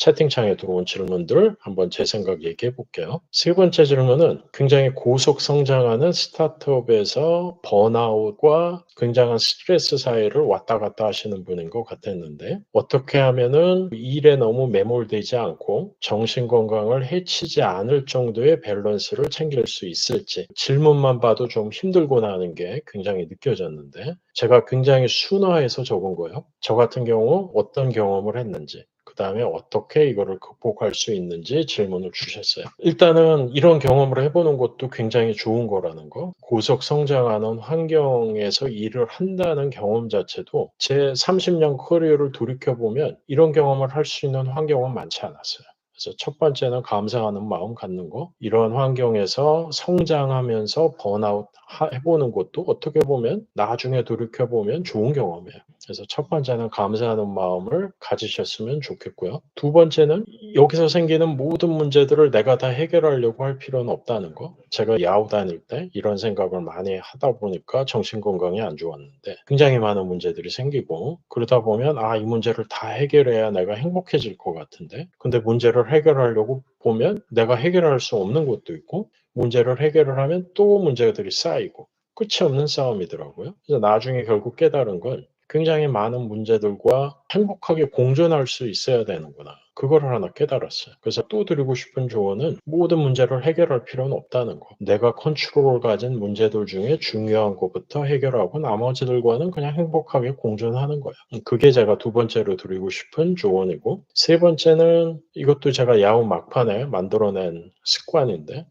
채팅창에 들어온 질문들 한번 제 생각 얘기해 볼게요. 세 번째 질문은 굉장히 고속 성장하는 스타트업에서 번아웃과 굉장한 스트레스 사이를 왔다 갔다 하시는 분인 것 같았는데 어떻게 하면은 일에 너무 매몰되지 않고 정신 건강을 해치지 않을 정도의 밸런스를 챙길 수 있을지 질문만 봐도 좀 힘들구나 하는 게 굉장히 느껴졌는데 제가 굉장히 순화해서 적은 거예요. 저 같은 경우 어떤 경험을 했는지 그 다음에 어떻게 이거를 극복할 수 있는지 질문을 주셨어요. 일단은 이런 경험을 해보는 것도 굉장히 좋은 거라는 거. 고속 성장하는 환경에서 일을 한다는 경험 자체도 제 30년 커리어를 돌이켜보면 이런 경험을 할 수 있는 환경은 많지 않았어요. 그래서 첫 번째는 감사하는 마음 갖는 거. 이런 환경에서 성장하면서 번아웃 해보는 것도 어떻게 보면 나중에 돌이켜보면 좋은 경험이에요. 그래서 첫 번째는 감사하는 마음을 가지셨으면 좋겠고요. 두 번째는 여기서 생기는 모든 문제들을 내가 다 해결하려고 할 필요는 없다는 거. 제가 야후 다닐 때 이런 생각을 많이 하다 보니까 정신건강이 안 좋았는데 굉장히 많은 문제들이 생기고 그러다 보면 이 문제를 다 해결해야 내가 행복해질 것 같은데 근데 문제를 해결하려고 보면 내가 해결할 수 없는 것도 있고 문제를 해결을 하면 또 문제들이 쌓이고 끝이 없는 싸움이더라고요. 그래서 나중에 결국 깨달은 건 굉장히 많은 문제들과 행복하게 공존할 수 있어야 되는구나. 그거를 하나 깨달았어요. 그래서 또 드리고 싶은 조언은 모든 문제를 해결할 필요는 없다는 거. 내가 컨트롤을 가진 문제들 중에 중요한 것부터 해결하고 나머지들과는 그냥 행복하게 공존하는 거예요. 그게 제가 두 번째로 드리고 싶은 조언이고 세 번째는 이것도 제가 야후 막판에 만들어낸 습관인데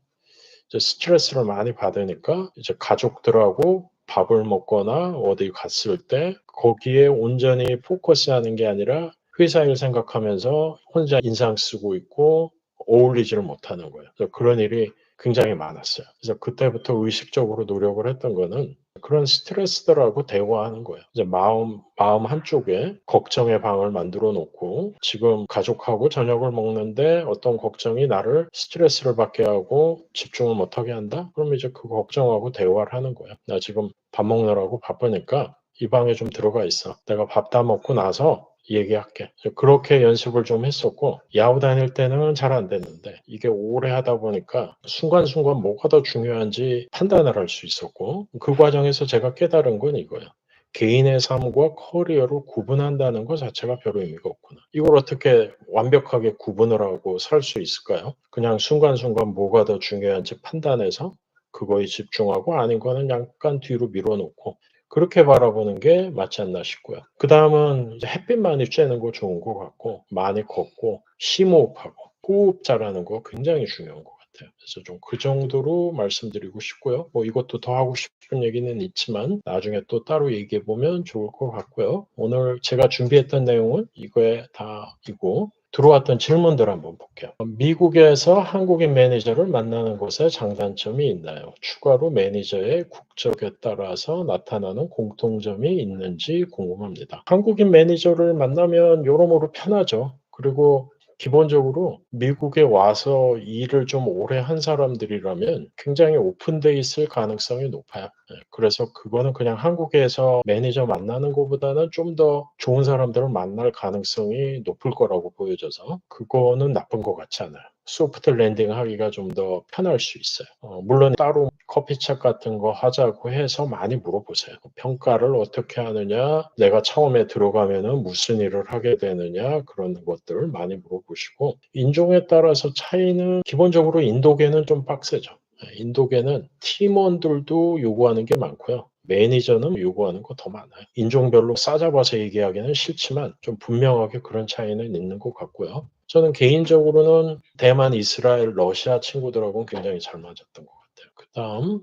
이제 스트레스를 많이 받으니까 이제 가족들하고 밥을 먹거나 어디 갔을 때 거기에 온전히 포커스하는 게 아니라 회사 일 생각하면서 혼자 인상 쓰고 있고 어울리지를 못하는 거예요. 그래서 그런 일이 굉장히 많았어요. 그래서 그때부터 의식적으로 노력을 했던 거는 그런 스트레스들하고 대화하는 거예요. 이제 마음 한쪽에 걱정의 방을 만들어 놓고 지금 가족하고 저녁을 먹는데 어떤 걱정이 나를 스트레스를 받게 하고 집중을 못하게 한다? 그럼 이제 그 걱정하고 대화를 하는 거예요. 나 지금 밥 먹느라고 바쁘니까 이 방에 좀 들어가 있어. 내가 밥 다 먹고 나서 얘기할게. 그렇게 연습을 좀 했었고, 야구 다닐 때는 잘 안 됐는데, 이게 오래 하다 보니까 순간순간 뭐가 더 중요한지 판단을 할 수 있었고, 그 과정에서 제가 깨달은 건 이거예요. 개인의 삶과 커리어를 구분한다는 것 자체가 별 의미가 없구나. 이걸 어떻게 완벽하게 구분을 하고 살 수 있을까요? 그냥 순간순간 뭐가 더 중요한지 판단해서 그거에 집중하고 아닌 거는 약간 뒤로 밀어놓고 그렇게 바라보는 게 맞지 않나 싶고요. 그 다음은 이제 햇빛 많이 쬐는 거 좋은 것 같고, 많이 걷고, 심호흡하고, 호흡 잘하는 거 굉장히 중요한 것 같아요. 그래서 좀 그 정도로 말씀드리고 싶고요. 뭐 이것도 더 하고 싶은 얘기는 있지만, 나중에 또 따로 얘기해 보면 좋을 것 같고요. 오늘 제가 준비했던 내용은 이거에 다이고, 들어왔던 질문들 한번 볼게요. 미국에서 한국인 매니저를 만나는 곳에 장단점이 있나요? 추가로 매니저의 국적에 따라서 나타나는 공통점이 있는지 궁금합니다. 한국인 매니저를 만나면 여러모로 편하죠. 그리고 기본적으로 미국에 와서 일을 좀 오래 한 사람들이라면 굉장히 오픈돼 있을 가능성이 높아요. 그래서 그거는 그냥 한국에서 매니저 만나는 것보다는 좀 더 좋은 사람들을 만날 가능성이 높을 거라고 보여져서 그거는 나쁜 것 같지 않아요. 소프트 랜딩 하기가 좀 더 편할 수 있어요. 물론 따로 커피챗 같은 거 하자고 해서 많이 물어보세요. 평가를 어떻게 하느냐, 내가 처음에 들어가면은 무슨 일을 하게 되느냐, 그런 것들을 많이 물어보시고, 인종에 따라서 차이는 기본적으로 인도계는 좀 빡세죠. 인도계는 팀원들도 요구하는 게 많고요. 매니저는 요구하는 거 더 많아요. 인종별로 싸잡아서 얘기하기는 싫지만 좀 분명하게 그런 차이는 있는 것 같고요. 저는 개인적으로는 대만, 이스라엘, 러시아 친구들하고는 굉장히 잘 맞았던 것 같아요. 그 다음,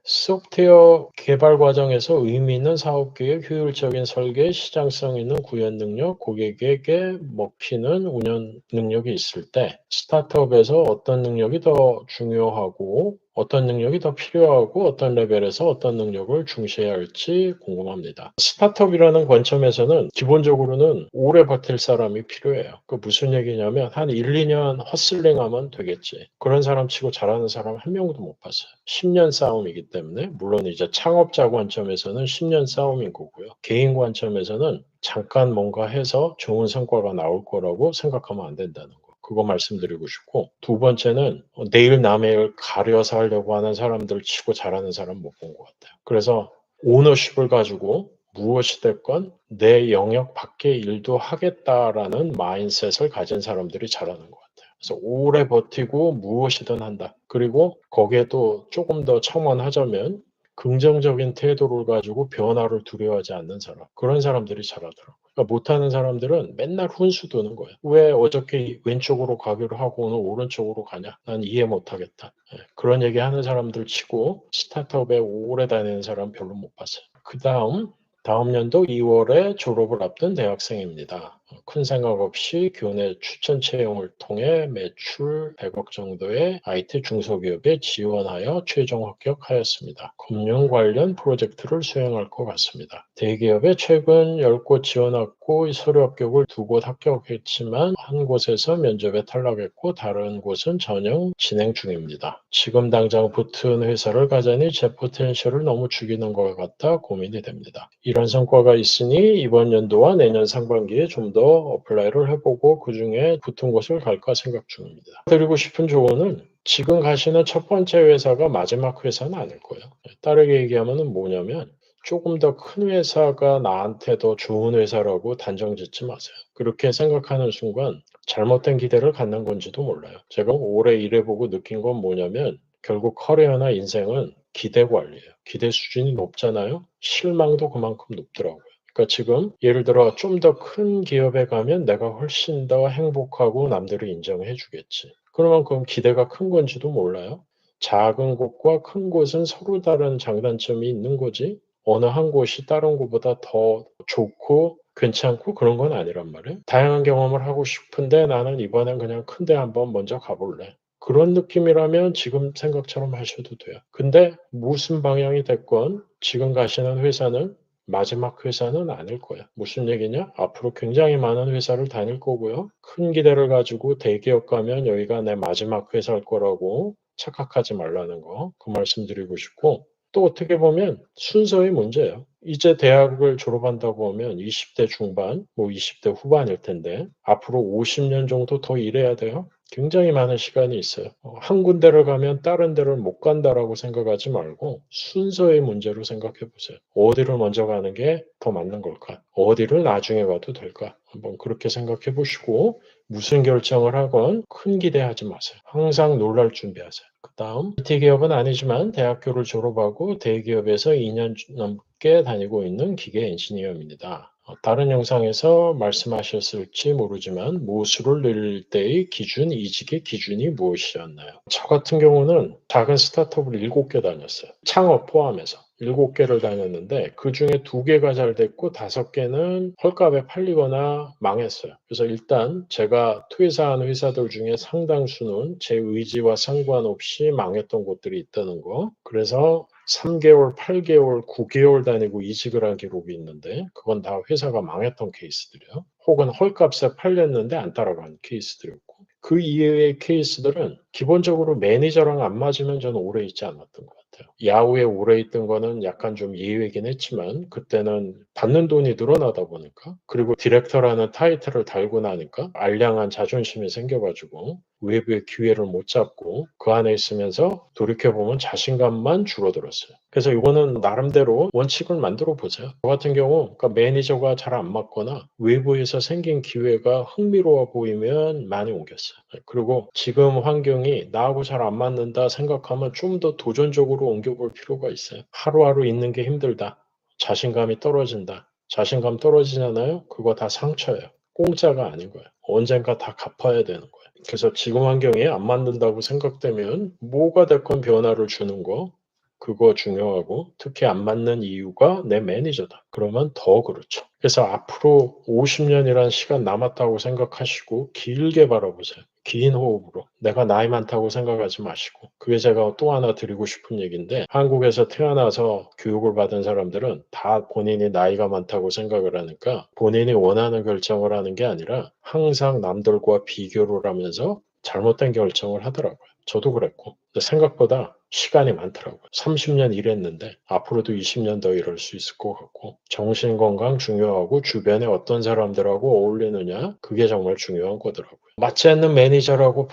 소프트웨어 개발 과정에서 의미 있는 사업 계획, 효율적인 설계, 시장성 있는 구현 능력, 고객에게 먹히는 운영 능력이 있을 때 스타트업에서 어떤 능력이 더 중요하고 어떤 능력이 더 필요하고 어떤 레벨에서 어떤 능력을 중시해야 할지 궁금합니다. 스타트업이라는 관점에서는 기본적으로는 오래 버틸 사람이 필요해요. 그 무슨 얘기냐면 한 1, 2년 헛슬링하면 되겠지. 그런 사람 치고 잘하는 사람 한 명도 못 봤어요. 10년 싸움이기 때문에 물론 이제 창업자 관점에서는 10년 싸움인 거고요. 개인 관점에서는 잠깐 뭔가 해서 좋은 성과가 나올 거라고 생각하면 안 된다는 거. 그거 말씀드리고 싶고 두 번째는 내일 남의 가려서 하려고 하는 사람들 치고 잘하는 사람 못 본 것 같아요. 그래서 오너십을 가지고 무엇이 됐건 내 영역 밖의 일도 하겠다라는 마인셋을 가진 사람들이 잘하는 것 같아요. 그래서 오래 버티고 무엇이든 한다. 그리고 거기에 또 조금 더 첨언하자면 긍정적인 태도를 가지고 변화를 두려워하지 않는 사람. 그런 사람들이 잘하더라고요. 그러니까 못하는 사람들은 맨날 훈수 두는 거예요. 왜 어저께 왼쪽으로 가기로 하고 오늘 오른쪽으로 가냐? 난 이해 못하겠다. 그런 얘기 하는 사람들 치고 스타트업에 오래 다니는 사람 별로 못 봤어요. 그 다음 연도 2월에 졸업을 앞둔 대학생입니다. 큰 생각 없이 교내 추천 채용을 통해 매출 100억 정도의 IT 중소기업에 지원하여 최종 합격하였습니다. 금융 관련 프로젝트를 수행할 것 같습니다. 대기업에 최근 10곳 지원했고 서류 합격을 2곳 합격했지만 한 곳에서 면접에 탈락했고 다른 곳은 전형 진행 중입니다. 지금 당장 붙은 회사를 가자니 제 포텐셜을 너무 죽이는 것 같아 고민이 됩니다. 이런 성과가 있으니 이번 연도와 내년 상반기에 좀 더 어플라이를 해보고 그중에 붙은 곳을 갈까 생각 중입니다. 드리고 싶은 조언은 지금 가시는 첫 번째 회사가 마지막 회사는 아닐 거예요. 다르게 얘기하면 뭐냐면 조금 더 큰 회사가 나한테 더 좋은 회사라고 단정 짓지 마세요. 그렇게 생각하는 순간 잘못된 기대를 갖는 건지도 몰라요. 제가 오래 일해보고 느낀 건 뭐냐면 결국 커리어나 인생은 기대 관리예요. 기대 수준이 높잖아요. 실망도 그만큼 높더라고요. 그러니까 지금 예를 들어 좀 더 큰 기업에 가면 내가 훨씬 더 행복하고 남들이 인정해 주겠지. 그러면 그럼 기대가 큰 건지도 몰라요. 작은 곳과 큰 곳은 서로 다른 장단점이 있는 거지. 어느 한 곳이 다른 곳보다 더 좋고 괜찮고 그런 건 아니란 말이에요. 다양한 경험을 하고 싶은데 나는 이번엔 그냥 큰데 한번 먼저 가볼래. 그런 느낌이라면 지금 생각처럼 하셔도 돼요. 근데 무슨 방향이 됐건 지금 가시는 회사는 마지막 회사는 아닐 거예요. 무슨 얘기냐? 앞으로 굉장히 많은 회사를 다닐 거고요. 큰 기대를 가지고 대기업 가면 여기가 내 마지막 회사일 거라고 착각하지 말라는 거. 그 말씀 드리고 싶고 또 어떻게 보면 순서의 문제예요. 이제 대학을 졸업한다고 하면 20대 중반, 뭐 20대 후반일 텐데 앞으로 50년 정도 더 일해야 돼요. 굉장히 많은 시간이 있어요. 한 군데를 가면 다른 데를 못 간다라고 생각하지 말고 순서의 문제로 생각해 보세요. 어디를 먼저 가는 게 더 맞는 걸까? 어디를 나중에 가도 될까? 한번 그렇게 생각해 보시고 무슨 결정을 하건 큰 기대하지 마세요. 항상 놀랄 준비하세요. 그다음 IT 기업은 아니지만 대학교를 졸업하고 대기업에서 2년 넘게 다니고 있는 기계 엔지니어입니다. 다른 영상에서 말씀하셨을지 모르지만 모수를 늘릴 때의 기준, 이직의 기준이 무엇이었나요? 저 같은 경우는 작은 스타트업을 7개 다녔어요. 창업 포함해서. 7개를 다녔는데 그중에 2개가 잘 됐고 5개는 헐값에 팔리거나 망했어요. 그래서 일단 제가 퇴사한 회사들 중에 상당수는 제 의지와 상관없이 망했던 곳들이 있다는 거. 그래서 3개월, 8개월, 9개월 다니고 이직을 한 기록이 있는데 그건 다 회사가 망했던 케이스들이에요. 혹은 헐값에 팔렸는데 안 따라간 케이스들이었고 그 이외의 케이스들은 기본적으로 매니저랑 안 맞으면 저는 오래 있지 않았던 것 같아요. 야후에 오래 있던 거는 약간 좀 예외긴 했지만 그때는 받는 돈이 늘어나다 보니까 그리고 디렉터라는 타이틀을 달고 나니까 알량한 자존심이 생겨가지고 외부의 기회를 못 잡고 그 안에 있으면서 돌이켜보면 자신감만 줄어들었어요. 그래서 이거는 나름대로 원칙을 만들어 보세요. 저 같은 경우 그러니까 매니저가 잘 안 맞거나 외부에서 생긴 기회가 흥미로워 보이면 많이 옮겼어요. 그리고 지금 환경이 나하고 잘 안 맞는다 생각하면 좀 더 도전적으로 옮겨볼 필요가 있어요. 하루하루 있는 게 힘들다. 자신감이 떨어진다. 자신감 떨어지잖아요. 그거 다 상처예요. 공짜가 아닌 거예요. 언젠가 다 갚아야 되는 거예요. 그래서 지금 환경에 안 맞는다고 생각되면 뭐가 됐건 변화를 주는 거 그거 중요하고 특히 안 맞는 이유가 내 매니저다. 그러면 더 그렇죠. 그래서 앞으로 50년이라는 시간 남았다고 생각하시고 길게 바라보세요. 긴 호흡으로. 내가 나이 많다고 생각하지 마시고. 그게 제가 또 하나 드리고 싶은 얘기인데 한국에서 태어나서 교육을 받은 사람들은 다 본인이 나이가 많다고 생각을 하니까 본인이 원하는 결정을 하는 게 아니라 항상 남들과 비교를 하면서 잘못된 결정을 하더라고요. 저도 그랬고. 생각보다 시간이 많더라고요. 30년 일했는데 앞으로도 20년 더 일할 수 있을 것 같고 정신건강 중요하고 주변에 어떤 사람들하고 어울리느냐 그게 정말 중요한 거더라고요. 맞지 않는 매니저라고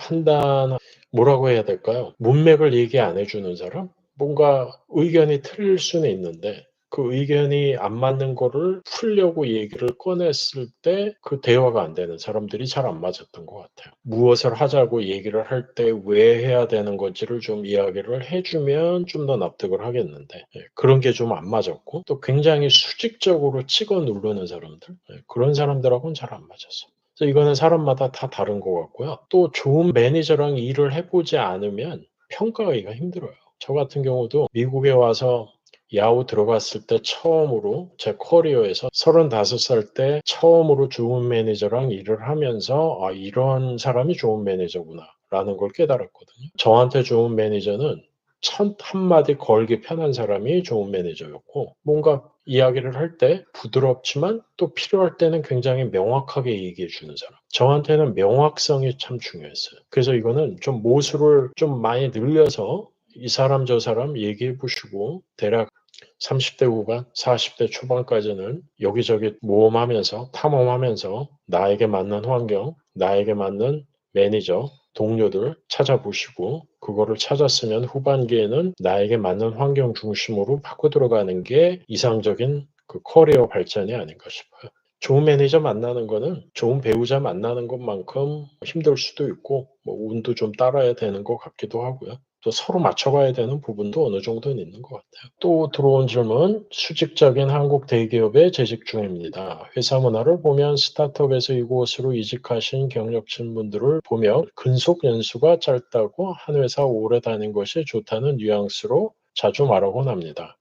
뭐라고 해야 될까요? 문맥을 얘기 안 해주는 사람? 뭔가 의견이 틀릴 수는 있는데 그 의견이 안 맞는 거를 풀려고 얘기를 꺼냈을 때 그 대화가 안 되는 사람들이 잘 안 맞았던 것 같아요. 무엇을 하자고 얘기를 할 때 왜 해야 되는 건지를 좀 이야기를 해주면 좀 더 납득을 하겠는데 그런 게 좀 안 맞았고 또 굉장히 수직적으로 찍어 누르는 사람들 그런 사람들하고는 잘 안 맞았어요. 그래서 이거는 사람마다 다 다른 것 같고요. 또 좋은 매니저랑 일을 해보지 않으면 평가하기가 힘들어요. 저 같은 경우도 미국에 와서 야후 들어갔을 때 처음으로 제 커리어에서 35살 때 처음으로 좋은 매니저랑 일을 하면서 아, 이런 사람이 좋은 매니저구나 라는 걸 깨달았거든요. 저한테 좋은 매니저는 첫 한마디 걸기 편한 사람이 좋은 매니저였고 뭔가 이야기를 할 때 부드럽지만 또 필요할 때는 굉장히 명확하게 얘기해 주는 사람. 저한테는 명확성이 참 중요했어요. 그래서 이거는 좀 모수를 좀 많이 늘려서 이 사람 저 사람 얘기해 보시고 대략 30대 후반, 40대 초반까지는 여기저기 모험하면서 탐험하면서 나에게 맞는 환경, 나에게 맞는 매니저, 동료들 찾아보시고 그거를 찾았으면 후반기에는 나에게 맞는 환경 중심으로 바꿔 들어가는 게 이상적인 그 커리어 발전이 아닌가 싶어요. 좋은 매니저 만나는 거는 좋은 배우자 만나는 것만큼 힘들 수도 있고 뭐 운도 좀 따라야 되는 것 같기도 하고요. 또 서로 맞춰가야 되는 부분도 어느 정도는 있는 것 같아요. 또 들어온 질문, 수직적인 한국 대기업에 재직 중입니다. 회사 문화를 보면 스타트업에서 이곳으로 이직하신 경력진 분들을 보며 근속 연수가 짧다고 한 회사 오래 다닌 것이 좋다는 뉘앙스로 자주 말하곤 합니다.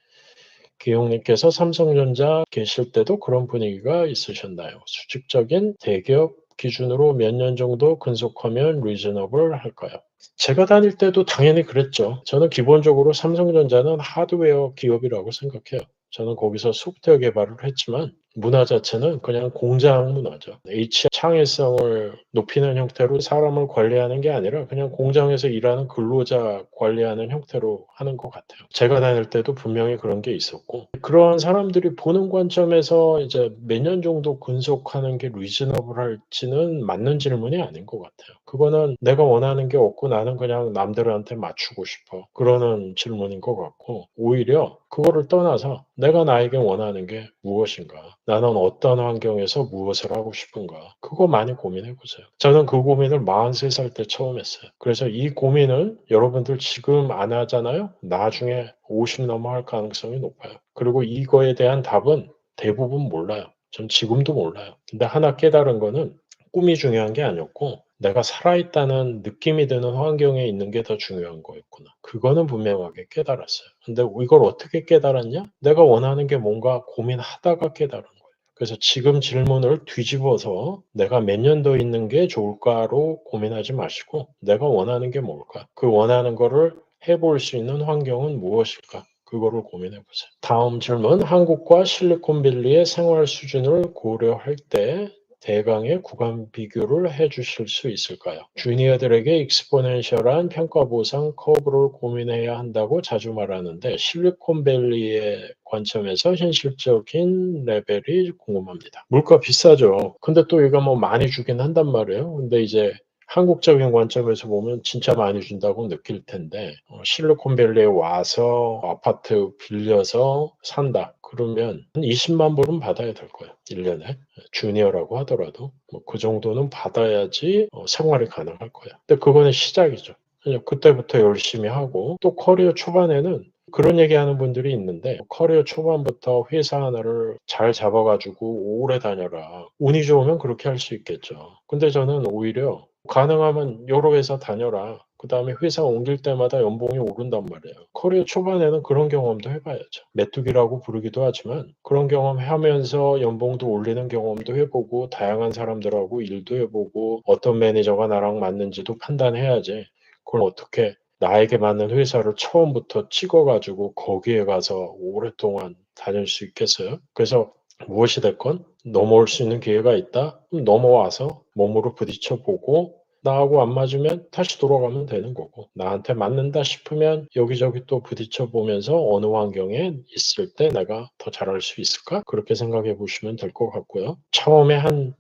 기용님께서 삼성전자 계실 때도 그런 분위기가 있으셨나요? 수직적인 대기업 기준으로 몇 년 정도 근속하면 리즈너블 할까요? 제가 다닐 때도 당연히 그랬죠. 저는 기본적으로 삼성전자는 하드웨어 기업이라고 생각해요. 저는 거기서 소프트웨어 개발을 했지만 문화 자체는 그냥 공장 문화죠. HR 창의성을 높이는 형태로 사람을 관리하는 게 아니라 그냥 공장에서 일하는 근로자 관리하는 형태로 하는 것 같아요. 제가 다닐 때도 분명히 그런 게 있었고 그런 사람들이 보는 관점에서 이제 몇 년 정도 근속하는 게 리즈너블 할지는 맞는 질문이 아닌 것 같아요. 그거는 내가 원하는 게 없고 나는 그냥 남들한테 맞추고 싶어. 그러는 질문인 것 같고 오히려 그거를 떠나서 내가 나에게 원하는 게 무엇인가? 나는 어떤 환경에서 무엇을 하고 싶은가? 그거 많이 고민해 보세요. 저는 그 고민을 43살 때 처음 했어요. 그래서 이 고민을 여러분들 지금 안 하잖아요? 나중에 50 넘어 할 가능성이 높아요. 그리고 이거에 대한 답은 대부분 몰라요. 전 지금도 몰라요. 근데 하나 깨달은 거는 꿈이 중요한 게 아니었고 내가 살아있다는 느낌이 드는 환경에 있는 게 더 중요한 거였구나. 그거는 분명하게 깨달았어요. 근데 이걸 어떻게 깨달았냐? 내가 원하는 게 뭔가 고민하다가 깨달은 거예요. 그래서 지금 질문을 뒤집어서 내가 몇 년 더 있는 게 좋을까로 고민하지 마시고 내가 원하는 게 뭘까? 그 원하는 거를 해볼 수 있는 환경은 무엇일까? 그거를 고민해 보세요. 다음 질문. 한국과 실리콘밸리의 생활 수준을 고려할 때 대강의 구간 비교를 해 주실 수 있을까요? 주니어들에게 익스포넨셜한 평가 보상 커브를 고민해야 한다고 자주 말하는데 실리콘밸리의 관점에서 현실적인 레벨이 궁금합니다. 물가 비싸죠. 근데 또 이거 뭐 많이 주긴 한단 말이에요. 근데 이제 한국적인 관점에서 보면 진짜 많이 준다고 느낄 텐데 실리콘밸리에 와서 아파트 빌려서 산다. 그러면 한 20만 불은 받아야 될 거예요. 1년에. 주니어라고 하더라도 그 정도는 받아야지 생활이 가능할 거예요. 근데 그거는 시작이죠. 그냥 그때부터 열심히 하고 또 커리어 초반에는 그런 얘기하는 분들이 있는데 커리어 초반부터 회사 하나를 잘 잡아가지고 오래 다녀라. 운이 좋으면 그렇게 할 수 있겠죠. 근데 저는 오히려 가능하면 여러 회사 다녀라. 그 다음에 회사 옮길 때마다 연봉이 오른단 말이에요. 커리어 초반에는 그런 경험도 해봐야죠. 메뚜기라고 부르기도 하지만 그런 경험 하면서 연봉도 올리는 경험도 해보고 다양한 사람들하고 일도 해보고 어떤 매니저가 나랑 맞는지도 판단해야지. 그걸 어떻게 나에게 맞는 회사를 처음부터 찍어가지고 거기에 가서 오랫동안 다닐 수 있겠어요? 그래서 무엇이 됐건 넘어올 수 있는 기회가 있다? 그럼 넘어와서 몸으로 부딪혀 보고 나하고 안 맞으면 다시 돌아가면 되는 거고 나한테 맞는다 싶으면 여기저기 또 부딪혀 보면서 어느 환경에 있을 때 내가 더 잘할 수 있을까? 그렇게 생각해 보시면 될 것 같고요. 처음에 한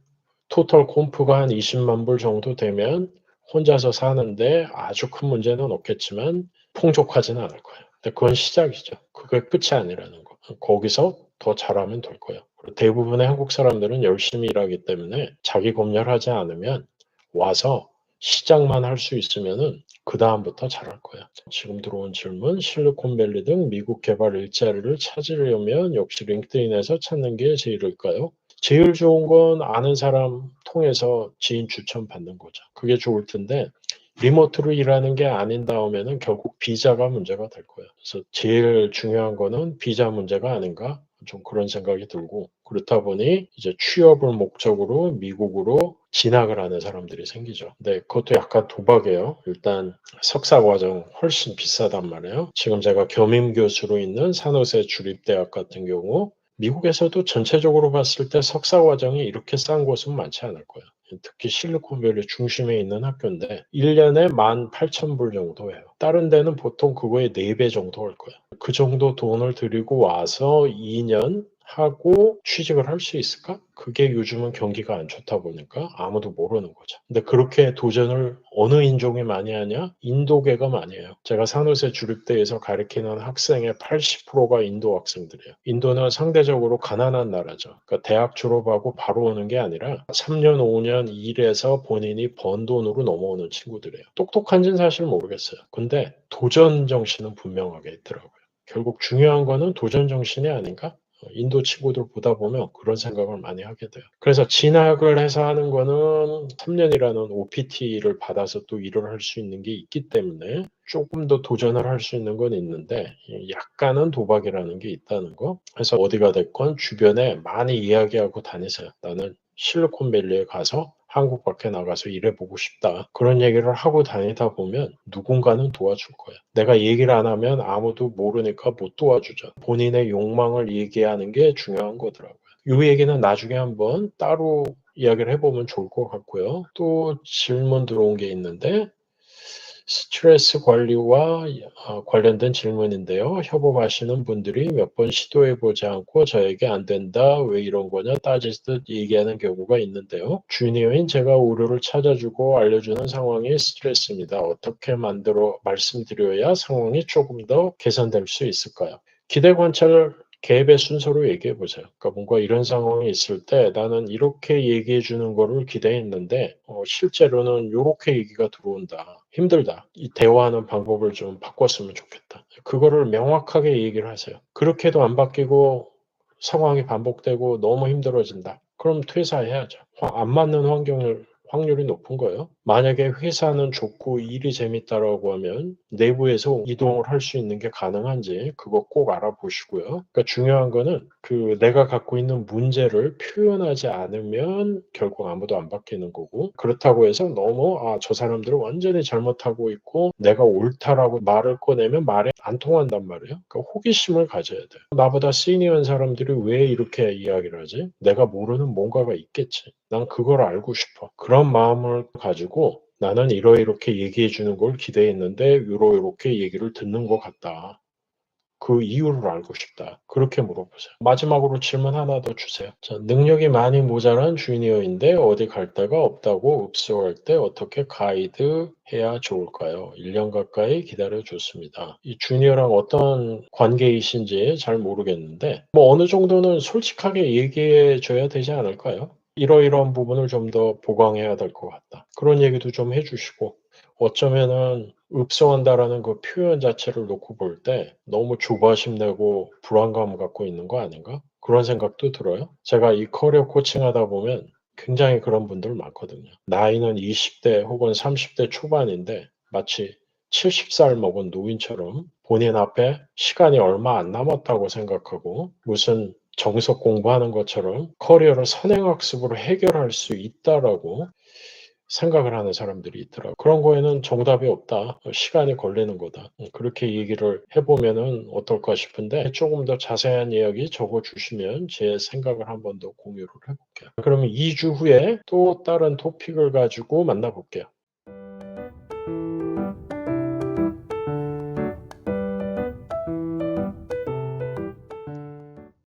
토탈 콤프가 한 20만 불 정도 되면 혼자서 사는데 아주 큰 문제는 없겠지만 풍족하지는 않을 거예요. 근데 그건 시작이죠. 그게 끝이 아니라는 거. 거기서 더 잘하면 될 거예요. 대부분의 한국 사람들은 열심히 일하기 때문에 자기 검열하지 않으면 와서 시작만 할 수 있으면은 그다음부터 잘할 거야. 지금 들어온 질문, 실리콘밸리 등 미국 개발 일자리를 찾으려면 역시 링크드인에서 찾는 게 제일일까요? 제일 좋은 건 아는 사람 통해서 지인 추천 받는 거죠. 그게 좋을 텐데 리모트로 일하는 게 아닌 다음에는 결국 비자가 문제가 될 거예요. 그래서 제일 중요한 거는 비자 문제가 아닌가? 좀 그런 생각이 들고 그렇다 보니 이제 취업을 목적으로 미국으로 진학을 하는 사람들이 생기죠. 근데 그것도 약간 도박이에요. 일단 석사 과정 훨씬 비싸단 말이에요. 지금 제가 겸임 교수로 있는 산호세 주립대학 같은 경우 미국에서도 전체적으로 봤을 때 석사 과정이 이렇게 싼 곳은 많지 않을 거예요. 특히 실리콘밸리 중심에 있는 학교인데 1년에 18,000불 정도 해요. 다른 데는 보통 그거의 4배 정도 할 거예요. 그 정도 돈을 들이고 와서 2년 하고 취직을 할 수 있을까? 그게 요즘은 경기가 안 좋다 보니까 아무도 모르는 거죠. 근데 그렇게 도전을 어느 인종이 많이 하냐? 인도계가 많이 해요. 제가 산호세 주립대에서 가르치는 학생의 80%가 인도 학생들이에요. 인도는 상대적으로 가난한 나라죠. 그러니까 대학 졸업하고 바로 오는 게 아니라 3년, 5년 일해서 본인이 번 돈으로 넘어오는 친구들이에요. 똑똑한지는 사실 모르겠어요. 근데 도전 정신은 분명하게 있더라고요. 결국 중요한 거는 도전 정신이 아닌가? 인도 친구들 보다 보면 그런 생각을 많이 하게 돼요. 그래서 진학을 해서 하는 거는 3년이라는 OPT를 받아서 또 일을 할 수 있는 게 있기 때문에 조금 더 도전을 할 수 있는 건 있는데 약간은 도박이라는 게 있다는 거. 그래서 어디가 됐건 주변에 많이 이야기하고 다니세요. 나는 실리콘밸리에 가서 한국 밖에 나가서 일해보고 싶다. 그런 얘기를 하고 다니다 보면 누군가는 도와줄 거야. 내가 얘기를 안 하면 아무도 모르니까 못 도와주죠. 본인의 욕망을 얘기하는 게 중요한 거더라고요. 이 얘기는 나중에 한번 따로 이야기를 해보면 좋을 것 같고요. 또 질문 들어온 게 있는데 스트레스 관리와 관련된 질문인데요. 협업하시는 분들이 몇 번 시도해보지 않고 저에게 안 된다, 왜 이런 거냐 따지듯 얘기하는 경우가 있는데요. 주니어인 제가 오류를 찾아주고 알려주는 상황이 스트레스입니다. 어떻게 말씀드려야 상황이 조금 더 개선될 수 있을까요? 기대 관찰 갭의 순서로 얘기해 보세요. 그러니까 뭔가 이런 상황이 있을 때 나는 이렇게 얘기해 주는 거를 기대했는데 실제로는 이렇게 얘기가 들어온다. 힘들다. 이 대화하는 방법을 좀 바꿨으면 좋겠다. 그거를 명확하게 얘기를 하세요. 그렇게도 안 바뀌고 상황이 반복되고 너무 힘들어진다. 그럼 퇴사해야죠. 안 맞는 환경을 확률이 높은 거예요. 만약에 회사는 좋고 일이 재밌다라고 하면 내부에서 이동을 할 수 있는 게 가능한지 그거 꼭 알아보시고요. 그러니까 중요한 거는 내가 갖고 있는 문제를 표현하지 않으면 결국 아무도 안 바뀌는 거고, 그렇다고 해서 너무 저 사람들은 완전히 잘못하고 있고 내가 옳다라고 말을 꺼내면 말이 안 통한단 말이에요. 그러니까 호기심을 가져야 돼요. 나보다 시니어한 사람들이 왜 이렇게 이야기를 하지? 내가 모르는 뭔가가 있겠지. 난 그걸 알고 싶어. 그런 마음을 가지고 나는 이렇게 얘기해 주는 걸 기대했는데 요렇게 얘기를 듣는 것 같다. 그 이유를 알고 싶다. 그렇게 물어보세요. 마지막으로 질문 하나 더 주세요. 자, 능력이 많이 모자란 주니어인데 어디 갈 데가 없다고 읍소할 때 어떻게 가이드 해야 좋을까요? 1년 가까이 기다려 줬습니다. 이 주니어랑 어떤 관계이신지 잘 모르겠는데 뭐 어느 정도는 솔직하게 얘기해 줘야 되지 않을까요? 이러이러한 부분을 좀 더 보강해야 될 것 같다. 그런 얘기도 좀 해주시고, 어쩌면은 읍소한다라는 그 표현 자체를 놓고 볼 때 너무 조바심 내고 불안감 갖고 있는 거 아닌가? 그런 생각도 들어요. 제가 이 커리어 코칭 하다 보면 굉장히 그런 분들 많거든요. 나이는 20대 혹은 30대 초반인데 마치 70살 먹은 노인처럼 본인 앞에 시간이 얼마 안 남았다고 생각하고 무슨 정석 공부하는 것처럼 커리어를 선행학습으로 해결할 수 있다라고 생각을 하는 사람들이 있더라고요. 그런 거에는 정답이 없다. 시간이 걸리는 거다. 그렇게 얘기를 해보면은 어떨까 싶은데 조금 더 자세한 이야기 적어주시면 제 생각을 한번 더 공유를 해볼게요. 그러면 2주 후에 또 다른 토픽을 가지고 만나볼게요.